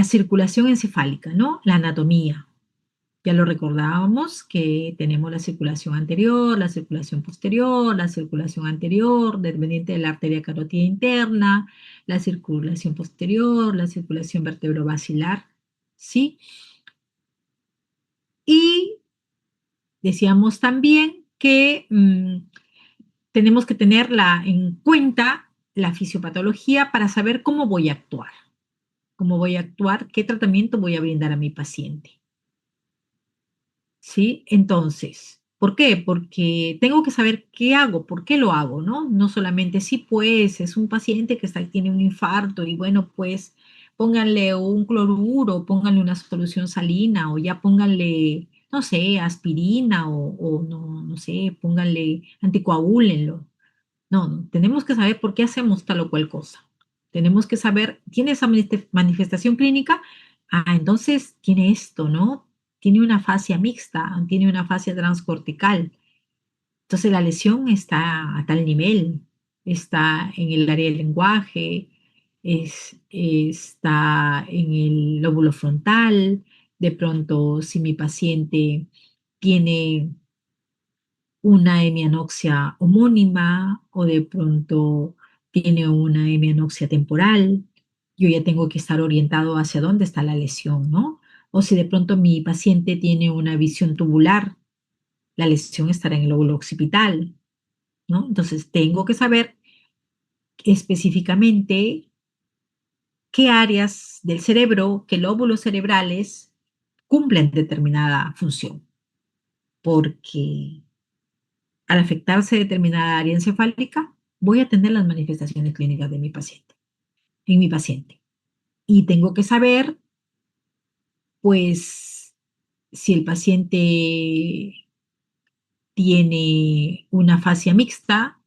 circulación encefálica, ¿no? La anatomía. Ya lo recordábamos que tenemos la circulación anterior, la circulación posterior, la circulación anterior, dependiente de la arteria carótida interna, la circulación posterior, la circulación vertebrovascular, ¿sí? Y decíamos también que tenemos que tenerla en cuenta la fisiopatología para saber cómo voy a actuar, qué tratamiento voy a brindar a mi paciente. ¿Sí? Entonces, ¿por qué? Porque tengo que saber qué hago, por qué lo hago, ¿no? No solamente sí, pues es un paciente que tiene un infarto y bueno, pues pónganle un cloruro, pónganle una solución salina o ya pónganle, no sé, aspirina o no sé, pónganle, anticoagúlenlo. No, no, tenemos que saber por qué hacemos tal o cual cosa. Tenemos que saber, ¿tiene esa manifestación clínica? Ah, entonces tiene esto, ¿no? Tiene una fascia mixta, tiene una fascia transcortical. Entonces la lesión está a tal nivel, está en el área del lenguaje, está en el lóbulo frontal. De pronto, si mi paciente tiene una hemianoxia homónima o de pronto tiene una hemianoxia temporal, yo ya tengo que estar orientado hacia dónde está la lesión, ¿no? O si de pronto mi paciente tiene una visión tubular, la lesión estará en el lóbulo occipital, ¿no? Entonces tengo que saber específicamente qué áreas del cerebro, qué lóbulos cerebrales cumplen determinada función, porque al afectarse determinada área encefálica, voy a tener las manifestaciones clínicas de mi paciente, en mi paciente. Y tengo que saber, pues, si el paciente tiene una fascia mixta,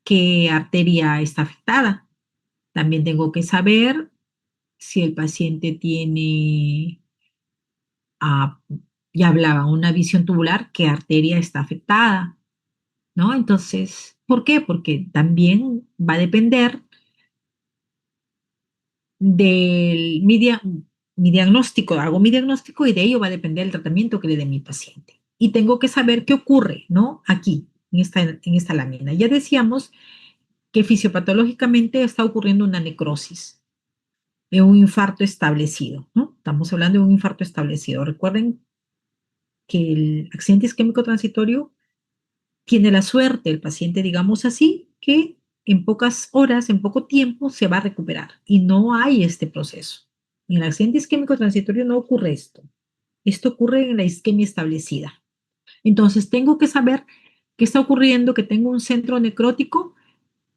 qué arteria está afectada. También tengo que saber si el paciente tiene, ah, ya hablaba, una visión tubular, qué arteria está afectada, ¿no? Entonces, ¿por qué? Porque también va a depender de mi diagnóstico, hago mi diagnóstico y de ello va a depender el tratamiento que le dé mi paciente. Y tengo que saber qué ocurre, ¿no? Aquí, en esta lámina. Ya decíamos que fisiopatológicamente está ocurriendo una necrosis. un infarto establecido, ¿no? Estamos hablando de un infarto establecido. Recuerden que el accidente isquémico transitorio tiene la suerte, el paciente, digamos así, que en pocas horas, en poco tiempo, se va a recuperar y no hay este proceso. En el accidente isquémico transitorio no ocurre esto. Esto ocurre en la isquemia establecida. Entonces, tengo que saber qué está ocurriendo, que tengo un centro necrótico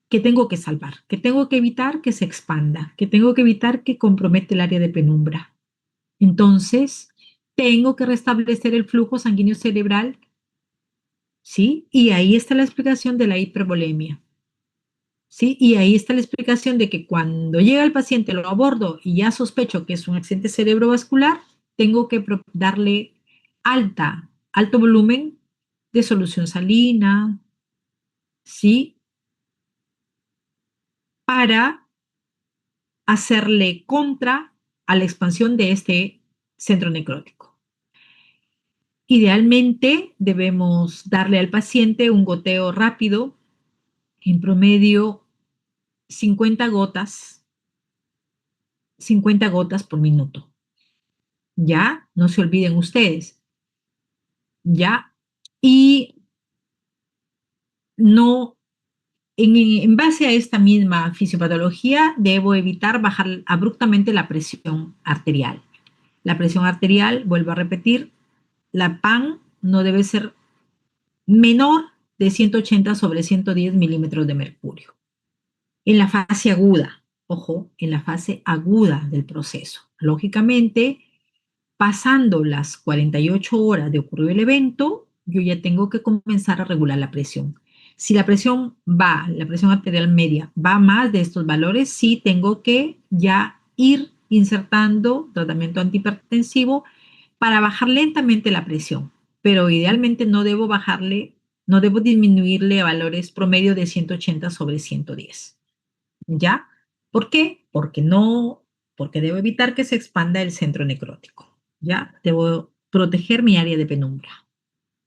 que tengo que salvar, que tengo que evitar que se expanda, que tengo que evitar que comprometa el área de penumbra. Entonces, tengo que restablecer el flujo sanguíneo cerebral, ¿sí? Y ahí está la explicación de la hipervolemia, ¿sí? Y ahí está la explicación de que cuando llega el paciente, lo abordo y ya sospecho que es un accidente cerebrovascular, tengo que darle alto volumen de solución salina, ¿sí? Para hacerle contra a la expansión de este centro necrótico. Idealmente debemos darle al paciente un goteo rápido, en promedio 50 gotas, 50 gotas por minuto. ¿Ya? No se olviden ustedes. ¿Ya? Y no, en base a esta misma fisiopatología, debo evitar bajar abruptamente la presión arterial. La presión arterial, vuelvo a repetir, la PAN no debe ser menor de 180 sobre 110 milímetros de mercurio. En la fase aguda, ojo, en la fase aguda del proceso. Lógicamente, pasando las 48 horas de ocurrido el evento, yo ya tengo que comenzar a regular la presión. Si la presión arterial media va más de estos valores, sí tengo que ya ir insertando tratamiento antihipertensivo para bajar lentamente la presión, pero idealmente no debo disminuirle a valores promedio de 180 sobre 110. ¿Ya? ¿Por qué? Porque debo evitar que se expanda el centro necrótico. ¿Ya? Debo proteger mi área de penumbra.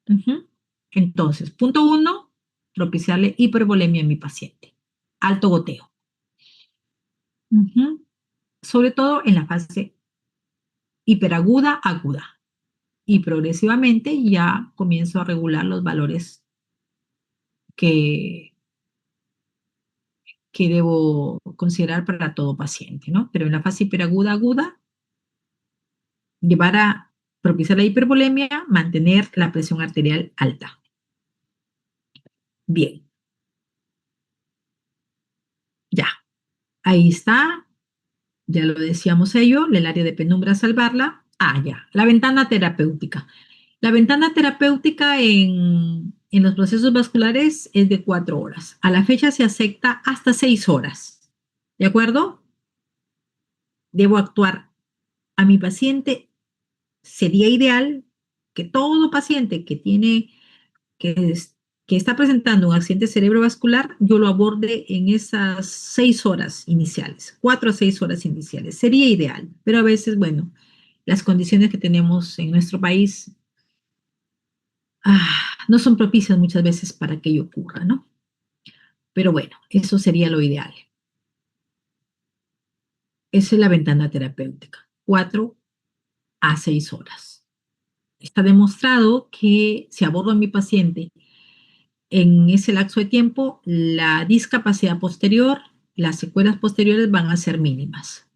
Ujú. Entonces, punto uno, propiciarle hipervolemia a mi paciente. Alto goteo. Ujú. Sobre todo en la fase hiperaguda, aguda. Y progresivamente ya comienzo a regular los valores que, que debo considerar para todo paciente, ¿no? Pero en la fase hiperaguda, aguda, llevar a propiciar la hipervolemia, mantener la presión arterial alta. Bien, ya. Ahí está, ya lo decíamos ello, el área de penumbra salvarla. Ah, ya, la ventana terapéutica. La ventana terapéutica en los procesos vasculares es de 4 horas. A la fecha se acepta hasta 6 horas. ¿De acuerdo? Debo actuar a mi paciente. Sería ideal que todo paciente que, es- que está presentando un accidente cerebrovascular, yo lo aborde en esas 6 horas iniciales, 4 a 6 horas iniciales. Sería ideal, pero a veces, bueno, las condiciones que tenemos en nuestro país no son propicias muchas veces para que ello ocurra, ¿no? Pero bueno, eso sería lo ideal. Esa es la ventana terapéutica, 4 a 6 horas. Está demostrado que si abordo a mi paciente en ese lapso de tiempo, la discapacidad posterior, las secuelas posteriores van a ser mínimas.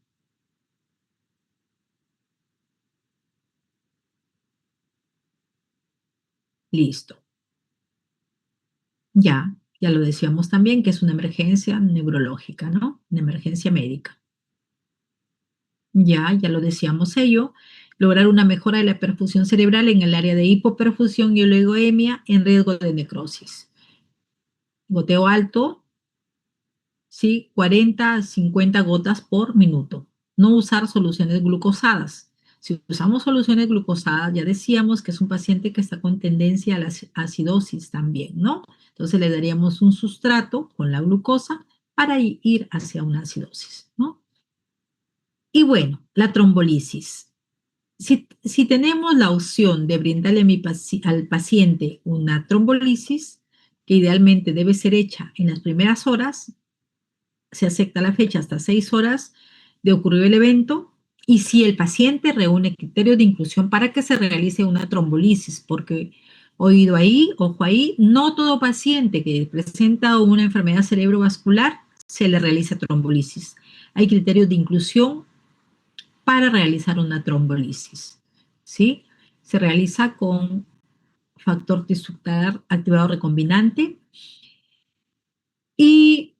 Listo. Ya lo decíamos también que es una emergencia neurológica, ¿no? Una emergencia médica. Ya lo decíamos ello. Lograr una mejora de la perfusión cerebral en el área de hipoperfusión y oligoemia en riesgo de necrosis. Goteo alto, ¿sí? 40 a 50 gotas por minuto. No usar soluciones glucosadas. Si usamos soluciones glucosadas, ya decíamos que es un paciente que está con tendencia a la acidosis también, ¿no? Entonces le daríamos un sustrato con la glucosa para ir hacia una acidosis, ¿no? Y bueno, la trombolisis. Si tenemos la opción de brindarle al paciente una trombolisis, que idealmente debe ser hecha en las primeras horas, se acepta la fecha hasta 6 horas, de ocurrir el evento y si el paciente reúne criterios de inclusión para que se realice una trombolisis, porque oído ahí, ojo ahí, no todo paciente que presenta una enfermedad cerebrovascular se le realiza trombolisis. Hay criterios de inclusión para realizar una trombolisis, ¿sí? Se realiza con factor tisular activado recombinante y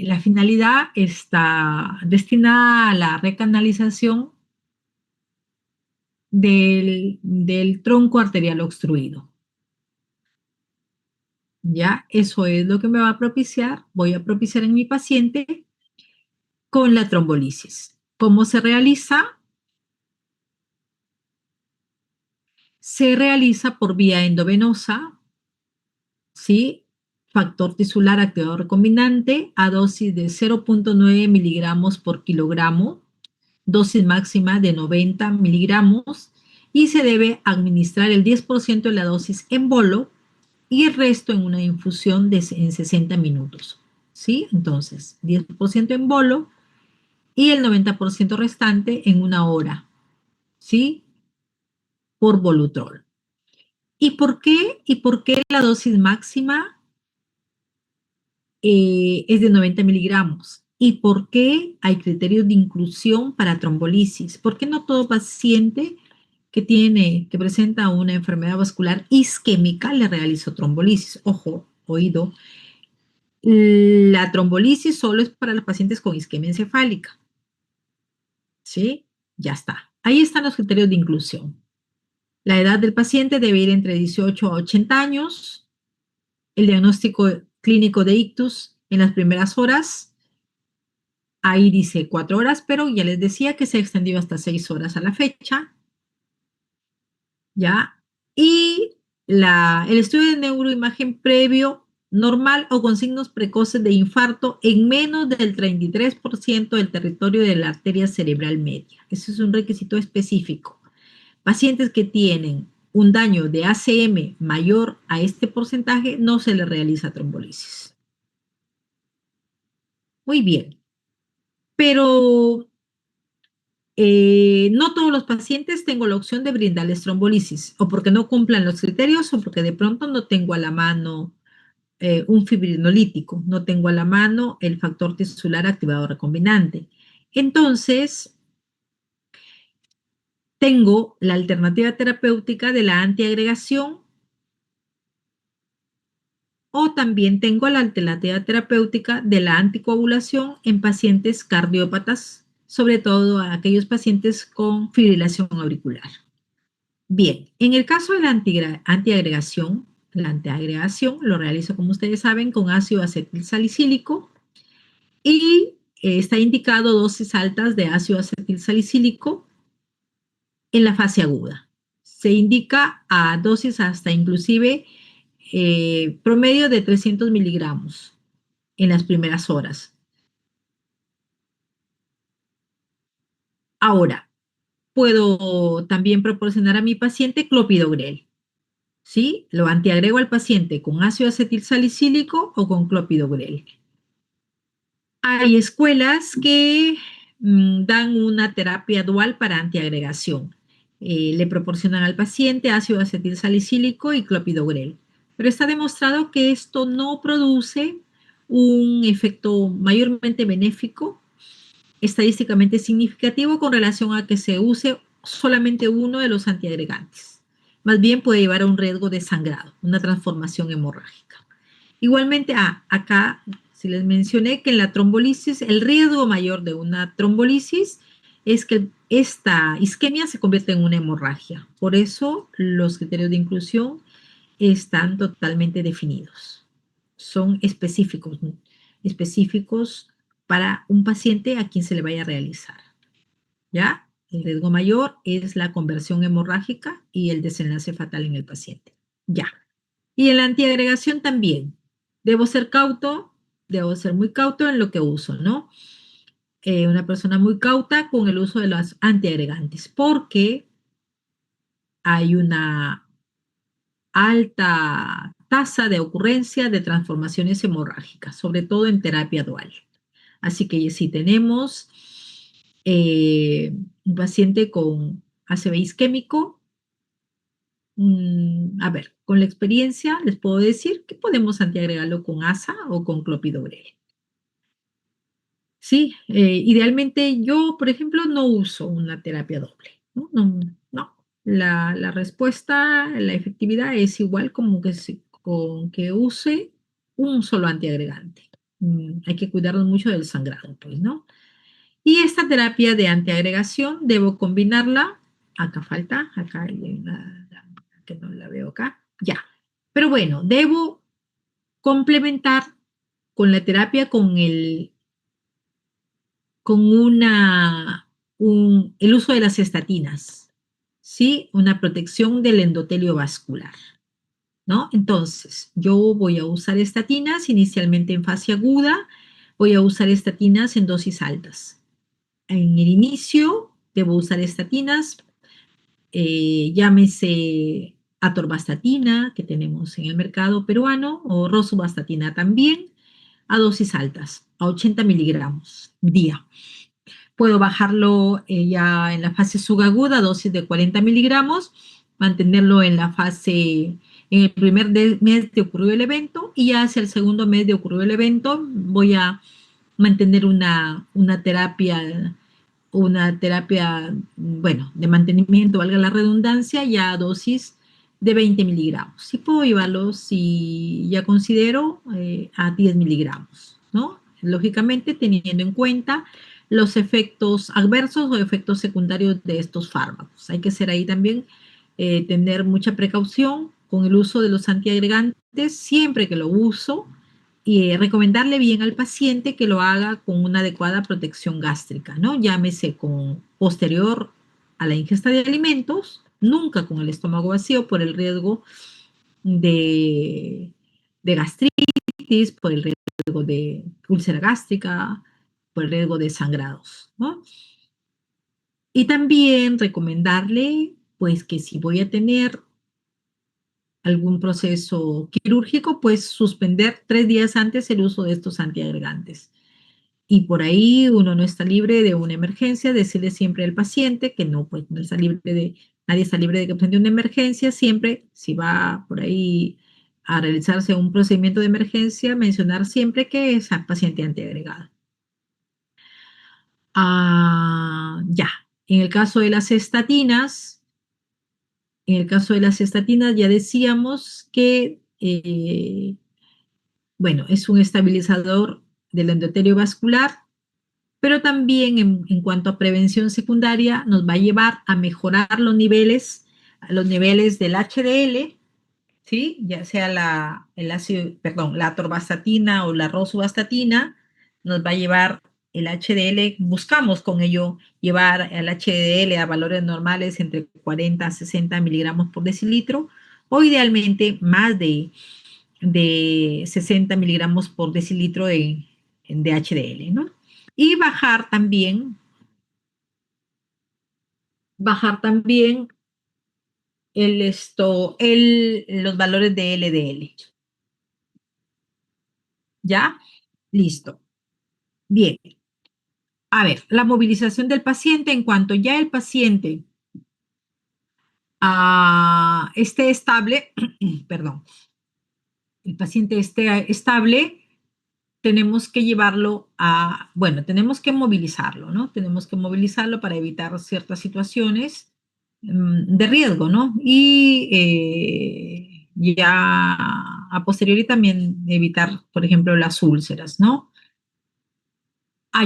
la finalidad está destinada a la recanalización del tronco arterial obstruido. ¿Ya? Eso es lo que me va a propiciar, voy a propiciar en mi paciente con la trombolisis. ¿Cómo se realiza? Se realiza por vía endovenosa, ¿sí? Factor tisular activador recombinante a dosis de 0.9 miligramos por kilogramo, dosis máxima de 90 miligramos, y se debe administrar el 10% de la dosis en bolo y el resto en una infusión en 60 minutos. ¿Sí? Entonces, 10% en bolo y el 90% restante en una hora. ¿Sí? Por Bolutrol. ¿Y por qué? ¿Y por qué la dosis máxima es de 90 miligramos? ¿Y por qué hay criterios de inclusión para trombolisis? ¿Por qué no todo paciente que presenta una enfermedad vascular isquémica le realiza trombolisis? Ojo, oído. La trombolisis solo es para los pacientes con isquemia encefálica. ¿Sí? Ya está. Ahí están los criterios de inclusión. La edad del paciente debe ir entre 18 a 80 años. El diagnóstico clínico de ictus en las primeras horas. Ahí dice 4 horas, pero ya les decía que se ha extendido hasta 6 horas a la fecha. ¿Ya? Y el estudio de neuroimagen previo normal o con signos precoces de infarto en menos del 33% del territorio de la arteria cerebral media. Ese es un requisito específico. Pacientes que tienen un daño de ACM mayor a este porcentaje no se les realiza trombolisis. Muy bien, pero no todos los pacientes tengo la opción de brindarles trombolisis, o porque no cumplan los criterios, o porque de pronto no tengo a la mano un fibrinolítico, no tengo a la mano el factor tisular activado recombinante. Entonces, tengo la alternativa terapéutica de la antiagregación o también tengo la alternativa terapéutica de la anticoagulación en pacientes cardiópatas, sobre todo a aquellos pacientes con fibrilación auricular. Bien, en el caso de la antiagregación, la antiagregación lo realizo, como ustedes saben, con ácido acetilsalicílico y está indicado dosis altas de ácido acetilsalicílico en la fase aguda. Se indica a dosis hasta inclusive promedio de 300 miligramos en las primeras horas. Ahora, puedo también proporcionar a mi paciente clopidogrel. ¿Sí? Lo antiagrego al paciente con ácido acetilsalicílico o con clopidogrel. Hay escuelas que dan una terapia dual para antiagregación. Le proporcionan al paciente ácido acetilsalicílico y clopidogrel. Pero está demostrado que esto no produce un efecto mayormente benéfico, estadísticamente significativo con relación a que se use solamente uno de los antiagregantes. Más bien puede llevar a un riesgo de sangrado, una transformación hemorrágica. Igualmente, acá si les mencioné que en la trombolisis, el riesgo mayor de una trombolisis es que esta isquemia se convierta en una hemorragia. Por eso los criterios de inclusión están totalmente definidos. Son específicos, ¿no? Específicos para un paciente a quien se le vaya a realizar. ¿Ya? El riesgo mayor es la conversión hemorrágica y el desenlace fatal en el paciente. Ya. Y en la antiagregación también. Debo ser cauto, debo ser muy cauto en lo que uso, ¿no? Una persona muy cauta con el uso de los antiagregantes, porque hay una alta tasa de ocurrencia de transformaciones hemorrágicas, sobre todo en terapia dual. Así que si tenemos Un paciente con ACV isquémico. A ver, con la experiencia les puedo decir que podemos antiagregarlo con ASA o con clopidogrel. Sí, idealmente yo, por ejemplo, no uso una terapia doble, ¿no? No, no. La respuesta, la efectividad es igual como que con que use un solo antiagregante. Hay que cuidarnos mucho del sangrado, pues, ¿no? Y esta terapia de antiagregación debo combinarla, acá falta, acá hay una que no la veo acá, ya. Pero bueno, debo complementar con la terapia con el uso de las estatinas, ¿sí? Una protección del endotelio vascular, ¿no? Entonces, yo voy a usar estatinas inicialmente en fase aguda, voy a usar estatinas en dosis altas. En el inicio debo usar estatinas, llámese atorvastatina, que tenemos en el mercado peruano, o rosuvastatina también, a dosis altas, a 80 miligramos día. Puedo bajarlo ya en la fase subaguda, dosis de 40 miligramos, mantenerlo en la fase, en el primer mes de ocurrido el evento, y ya hacia el segundo mes de ocurrido el evento voy a mantener una terapia, bueno, de mantenimiento, valga la redundancia, ya a dosis de 20 miligramos. Si puedo llevarlo, si ya considero, a 10 miligramos, ¿no? Lógicamente, teniendo en cuenta los efectos adversos o efectos secundarios de estos fármacos. Hay que ser ahí también, tener mucha precaución con el uso de los antiagregantes siempre que lo uso y recomendarle bien al paciente que lo haga con una adecuada protección gástrica, ¿no? Llámese con posterior a la ingesta de alimentos, nunca con el estómago vacío por el riesgo de, de gastritis, por el riesgo de úlcera gástrica, por el riesgo de sangrados, ¿no? Y también recomendarle, pues, que si voy a tener algún proceso quirúrgico, pues suspender 3 días antes el uso de estos antiagregantes. Y por ahí uno no está libre de una emergencia, decirle siempre al paciente que no, pues no está libre nadie está libre de que presente una emergencia, siempre si va por ahí a realizarse un procedimiento de emergencia, mencionar siempre que es paciente antiagregado. Ya, en el caso de las estatinas, ya decíamos que, bueno, es un estabilizador del endotelio vascular, pero también en cuanto a prevención secundaria nos va a llevar a mejorar los niveles del HDL, ¿sí? Ya sea la atorvastatina o la rosuvastatina, nos va a llevar el HDL, buscamos con ello llevar el HDL a valores normales entre 40 a 60 miligramos por decilitro, o idealmente más de 60 miligramos por decilitro de HDL, ¿no? Y bajar también los valores de LDL. ¿Ya? Listo. Bien. A ver, la movilización del paciente en cuanto ya el paciente esté estable, perdón, el paciente esté estable, tenemos que bueno, tenemos que movilizarlo, ¿no? Tenemos que movilizarlo para evitar ciertas situaciones de riesgo, ¿no? Y ya a posteriori también evitar, por ejemplo, las úlceras, ¿no?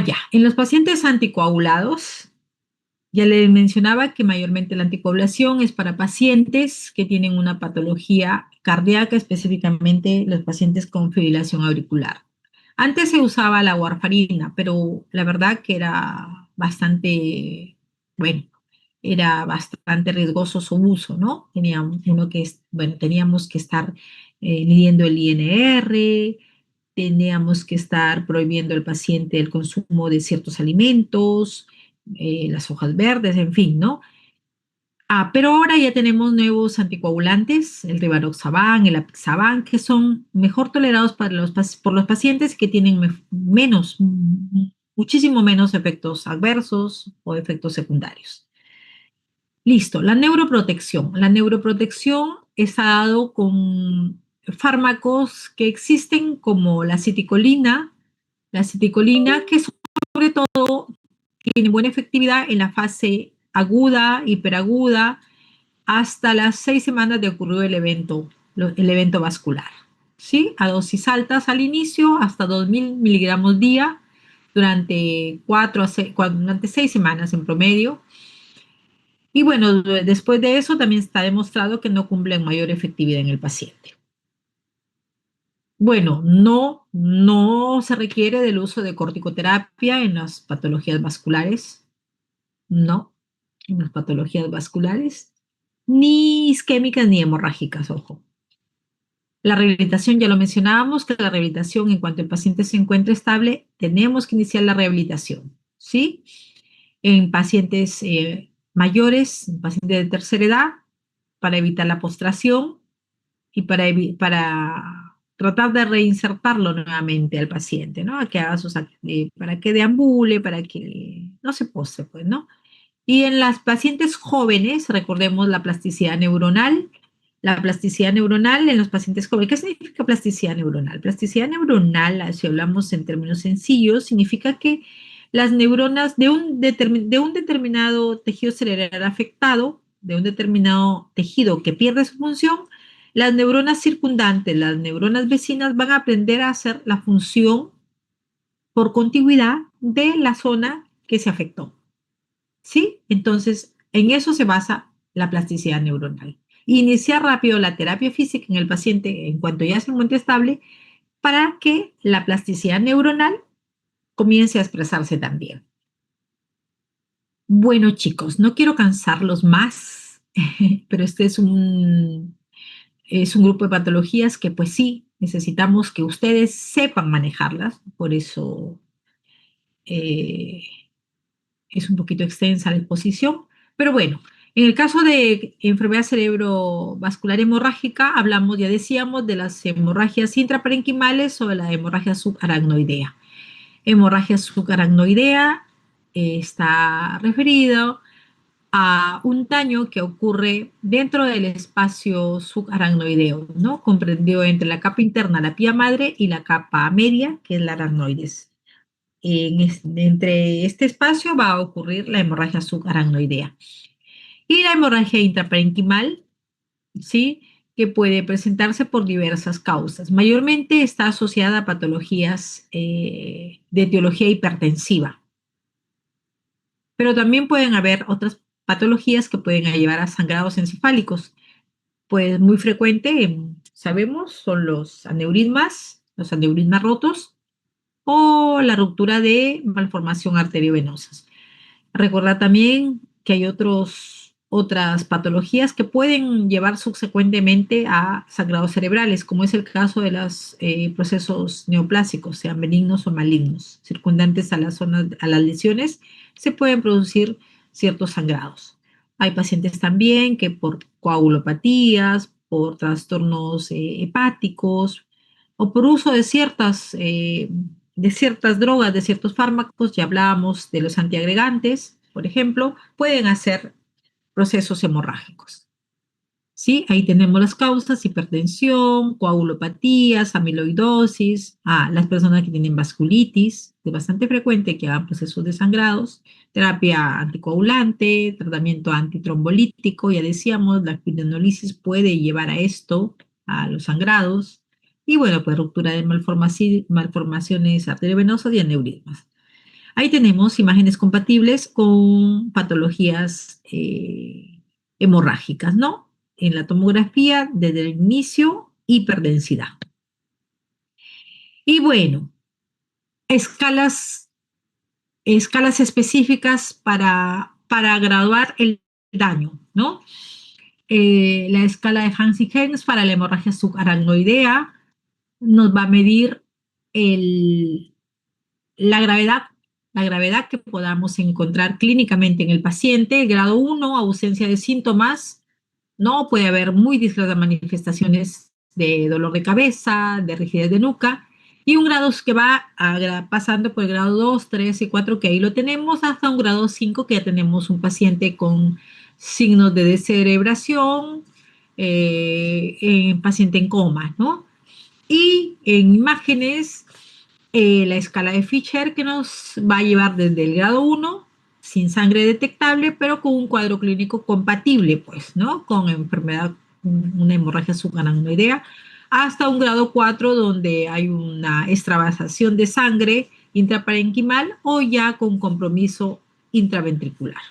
Ya, en los pacientes anticoagulados, ya les mencionaba que mayormente la anticoagulación es para pacientes que tienen una patología cardíaca, específicamente los pacientes con fibrilación auricular. Antes se usaba la warfarina, pero la verdad que era bastante, bueno, era bastante riesgoso su uso, ¿no? Teníamos que estar midiendo el INR, teníamos que estar prohibiendo al paciente el consumo de ciertos alimentos, las hojas verdes, en fin, ¿no? Pero ahora ya tenemos nuevos anticoagulantes, el rivaroxaban, el apixaban, que son mejor tolerados por los pacientes que tienen menos muchísimo menos efectos adversos o efectos secundarios. Listo, la neuroprotección. La neuroprotección está dado con fármacos que existen como la citicolina, que sobre todo tiene buena efectividad en la fase aguda, hiperaguda, hasta las 6 semanas de ocurrido el evento vascular. ¿Sí? A dosis altas al inicio, hasta 2000 miligramos día, durante 6 semanas en promedio. Y bueno, después de eso también está demostrado que no cumplen mayor efectividad en el paciente. Bueno, no se requiere del uso de corticoterapia en las patologías vasculares, no, en las patologías vasculares, ni isquémicas ni hemorrágicas, ojo. La rehabilitación, ya lo mencionábamos, que la rehabilitación, en cuanto el paciente se encuentre estable, tenemos que iniciar la rehabilitación, ¿sí? En pacientes mayores, en pacientes de tercera edad, para evitar la postración y para tratar de reinsertarlo nuevamente al paciente, ¿no? A que haga para que deambule, para que no se postre, pues, ¿no? Y en las pacientes jóvenes, recordemos la plasticidad neuronal. La plasticidad neuronal en los pacientes jóvenes. ¿Qué significa plasticidad neuronal? Plasticidad neuronal, si hablamos en términos sencillos, significa que las neuronas de un determinado tejido cerebral afectado, de un determinado tejido que pierde su función, las neuronas circundantes, las neuronas vecinas van a aprender a hacer la función por contigüidad de la zona que se afectó. ¿Sí? Entonces, en eso se basa la plasticidad neuronal. Iniciar rápido la terapia física en el paciente en cuanto ya se encuentre estable para que la plasticidad neuronal comience a expresarse también. Bueno, chicos, no quiero cansarlos más, pero este es un grupo de patologías que pues sí, necesitamos que ustedes sepan manejarlas, por eso eh, es un poquito extensa la exposición, pero bueno, en el caso de enfermedad cerebrovascular hemorrágica, hablamos, ya decíamos, de las hemorragias intraparenquimales o de la hemorragia subaracnoidea. Hemorragia subaracnoidea está referido a un daño que ocurre dentro del espacio subaracnoideo, ¿no? Comprendido entre la capa interna, la pía madre, y la capa media, que es la aracnoides. Entre este espacio va a ocurrir la hemorragia subaracnoidea. Y la hemorragia intraparenquimal, ¿sí? Que puede presentarse por diversas causas. Mayormente está asociada a patologías de etiología hipertensiva, pero también pueden haber otras patologías que pueden llevar a sangrados encefálicos. Pues muy frecuente, sabemos, son los aneurismas rotos, o la ruptura de malformación arteriovenosas. Recordar también que hay otras patologías que pueden llevar subsecuentemente a sangrados cerebrales, como es el caso de los procesos neoplásicos, sean benignos o malignos, circundantes a a las lesiones, se pueden producir ciertos sangrados. Hay pacientes también que por coagulopatías, por trastornos hepáticos o por uso de ciertas drogas, de ciertos fármacos, ya hablábamos de los antiagregantes, por ejemplo, pueden hacer procesos hemorrágicos. ¿Sí? Ahí tenemos las causas: hipertensión, coagulopatías, amiloidosis, las personas que tienen vasculitis, es bastante frecuente que hagan procesos de sangrados, terapia anticoagulante, tratamiento antitrombolítico, ya decíamos, la epidemiolisis puede llevar a esto, a los sangrados, y bueno, pues ruptura de malformaciones arteriovenosas y aneurismas. Ahí tenemos imágenes compatibles con patologías hemorrágicas, ¿no? En la tomografía, desde el inicio, hiperdensidad. Y bueno, escalas específicas para graduar el daño, ¿no? La escala de Hansen-Hens para la hemorragia subaracnoidea nos va a medir la gravedad que podamos encontrar clínicamente en el paciente. El grado 1, ausencia de síntomas, no puede haber muy discretas manifestaciones de dolor de cabeza, de rigidez de nuca. Y un grado que va pasando por el grado 2, 3 y 4, que ahí lo tenemos, hasta un grado 5, que ya tenemos un paciente con signos de descerebración, en paciente en coma, ¿no? Y en imágenes, la escala de Fisher, que nos va a llevar desde el grado 1, sin sangre detectable, pero con un cuadro clínico compatible, pues, ¿no? Con enfermedad, una hemorragia subaracnoidea, hasta un grado 4, donde hay una extravasación de sangre intraparenquimal o ya con compromiso intraventricular.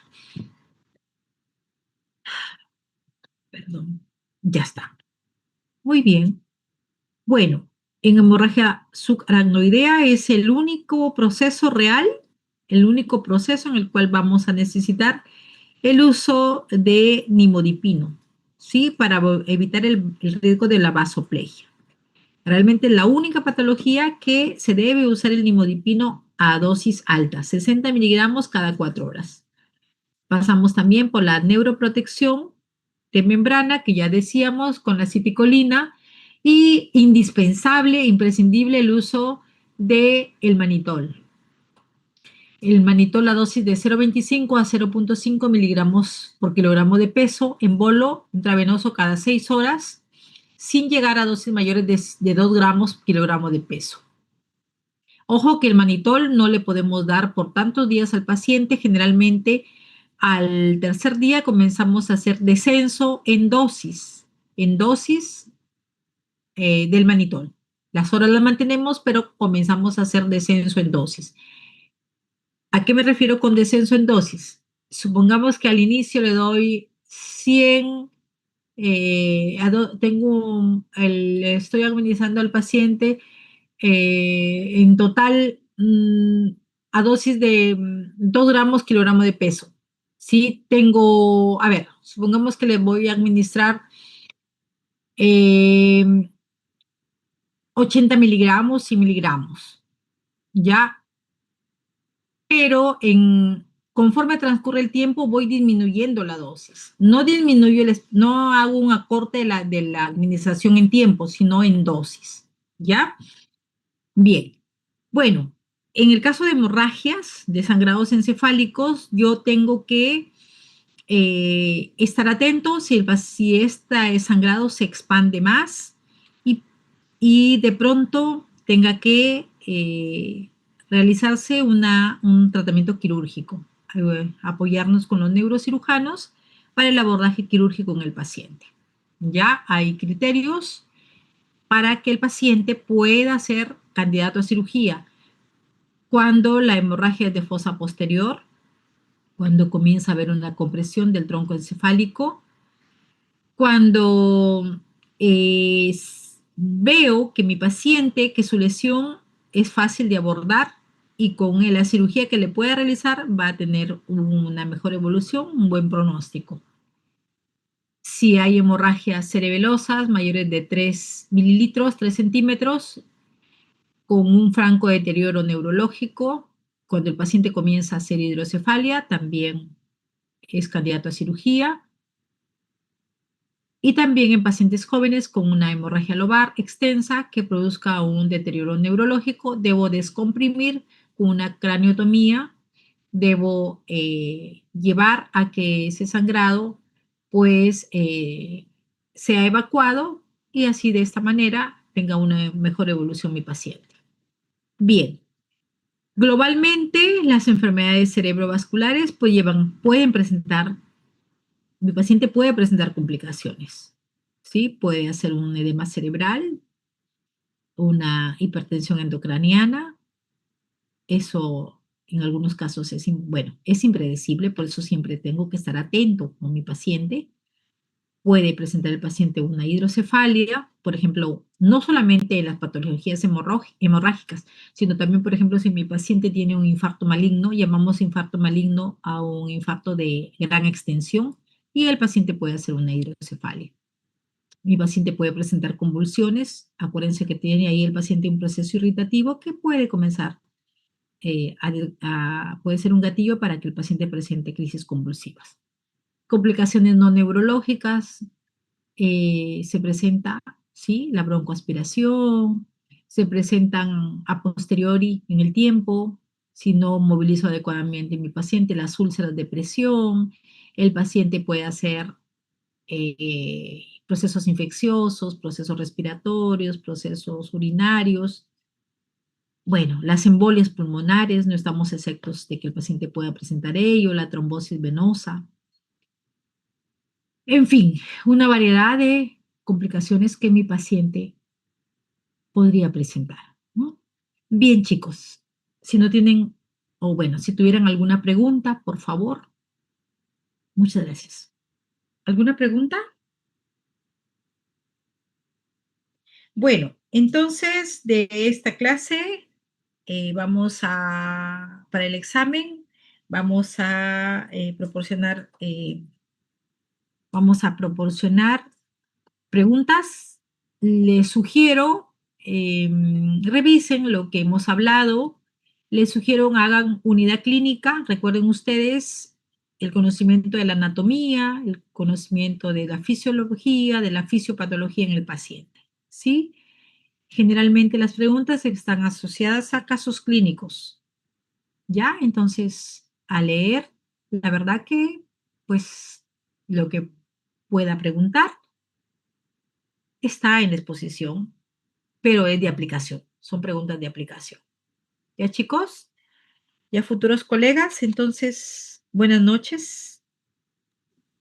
Perdón, ya está. Muy bien. Bueno, en hemorragia subaracnoidea es el único proceso real, el único proceso en el cual vamos a necesitar el uso de nimodipino, ¿sí? Para evitar el riesgo de la vasoplegia. Realmente la única patología que se debe usar el nimodipino a dosis alta, 60 miligramos cada 4 horas. Pasamos también por la neuroprotección de membrana, que ya decíamos, con la citicolina, y indispensable, imprescindible el uso del manitol. El manitol, la dosis de 0,25 a 0,5 miligramos por kilogramo de peso en bolo intravenoso cada 6 horas, sin llegar a dosis mayores de 2 gramos por kilogramo de peso. Ojo que el manitol no le podemos dar por tantos días al paciente. Generalmente al tercer día comenzamos a hacer descenso en dosis del manitol. Las horas las mantenemos, pero comenzamos a hacer descenso en dosis. ¿A qué me refiero con descenso en dosis? Supongamos que al inicio le doy 100, estoy administrando al paciente en total a dosis de 2 gramos kilogramo de peso. Sí, tengo, a ver, supongamos que le voy a administrar eh, 80 miligramos y miligramos, ¿ya? Pero conforme transcurre el tiempo voy disminuyendo la dosis. No disminuyo, no hago un acorte de la administración en tiempo, sino en dosis, ¿ya? Bien. Bueno, en el caso de hemorragias, de sangrados encefálicos, yo tengo que estar atento si este sangrado se expande más y, y de pronto tenga que realizarse un tratamiento quirúrgico, apoyarnos con los neurocirujanos para el abordaje quirúrgico en el paciente. Ya hay criterios para que el paciente pueda ser candidato a cirugía. Cuando la hemorragia es de fosa posterior, cuando comienza a haber una compresión del tronco encefálico, cuando veo que mi paciente, que su lesión es fácil de abordar y con la cirugía que le pueda realizar va a tener una mejor evolución, un buen pronóstico. Si hay hemorragias cerebelosas mayores de 3 mililitros, 3 centímetros, con un franco deterioro neurológico, cuando el paciente comienza a hacer hidrocefalia, también es candidato a cirugía. Y también en pacientes jóvenes con una hemorragia lobar extensa que produzca un deterioro neurológico, debo descomprimir con una craniotomía, debo llevar a que ese sangrado pues sea evacuado y así de esta manera tenga una mejor evolución mi paciente. Bien, globalmente las enfermedades cerebrovasculares pues pueden presentar, mi paciente puede presentar complicaciones. ¿Sí? Puede hacer un edema cerebral, una hipertensión endocraniana. Eso en algunos casos es impredecible, por eso siempre tengo que estar atento con mi paciente. Puede presentar el paciente una hidrocefalia, por ejemplo, no solamente las patologías hemorrágicas, sino también, por ejemplo, si mi paciente tiene un infarto maligno, llamamos infarto maligno a un infarto de gran extensión y el paciente puede hacer una hidrocefalia. Mi paciente puede presentar convulsiones. Acuérdense que tiene ahí el paciente un proceso irritativo que puede comenzar, puede ser un gatillo para que el paciente presente crisis convulsivas. Complicaciones no neurológicas, se presenta, ¿sí? La broncoaspiración, se presentan a posteriori en el tiempo, si no movilizo adecuadamente mi paciente, las úlceras de presión, el paciente puede hacer procesos infecciosos, procesos respiratorios, procesos urinarios. Bueno, las embolias pulmonares, no estamos exentos de que el paciente pueda presentar ello, la trombosis venosa. En fin, una variedad de complicaciones que mi paciente podría presentar, ¿no? Bien, chicos, si no tienen, o bueno, si tuvieran alguna pregunta, por favor. Muchas gracias. ¿Alguna pregunta? Bueno, entonces de esta clase para el examen, vamos a proporcionar preguntas. Les sugiero, revisen lo que hemos hablado. Les sugiero hagan unidad clínica. Recuerden ustedes el conocimiento de la anatomía, el conocimiento de la fisiología, de la fisiopatología en el paciente. ¿Sí? Generalmente las preguntas están asociadas a casos clínicos. ¿Ya? Entonces, a leer, la verdad que, pues, lo que pueda preguntar está en exposición, pero es de aplicación. Son preguntas de aplicación. ¿Ya, chicos? ¿Ya futuros colegas? Entonces, buenas noches.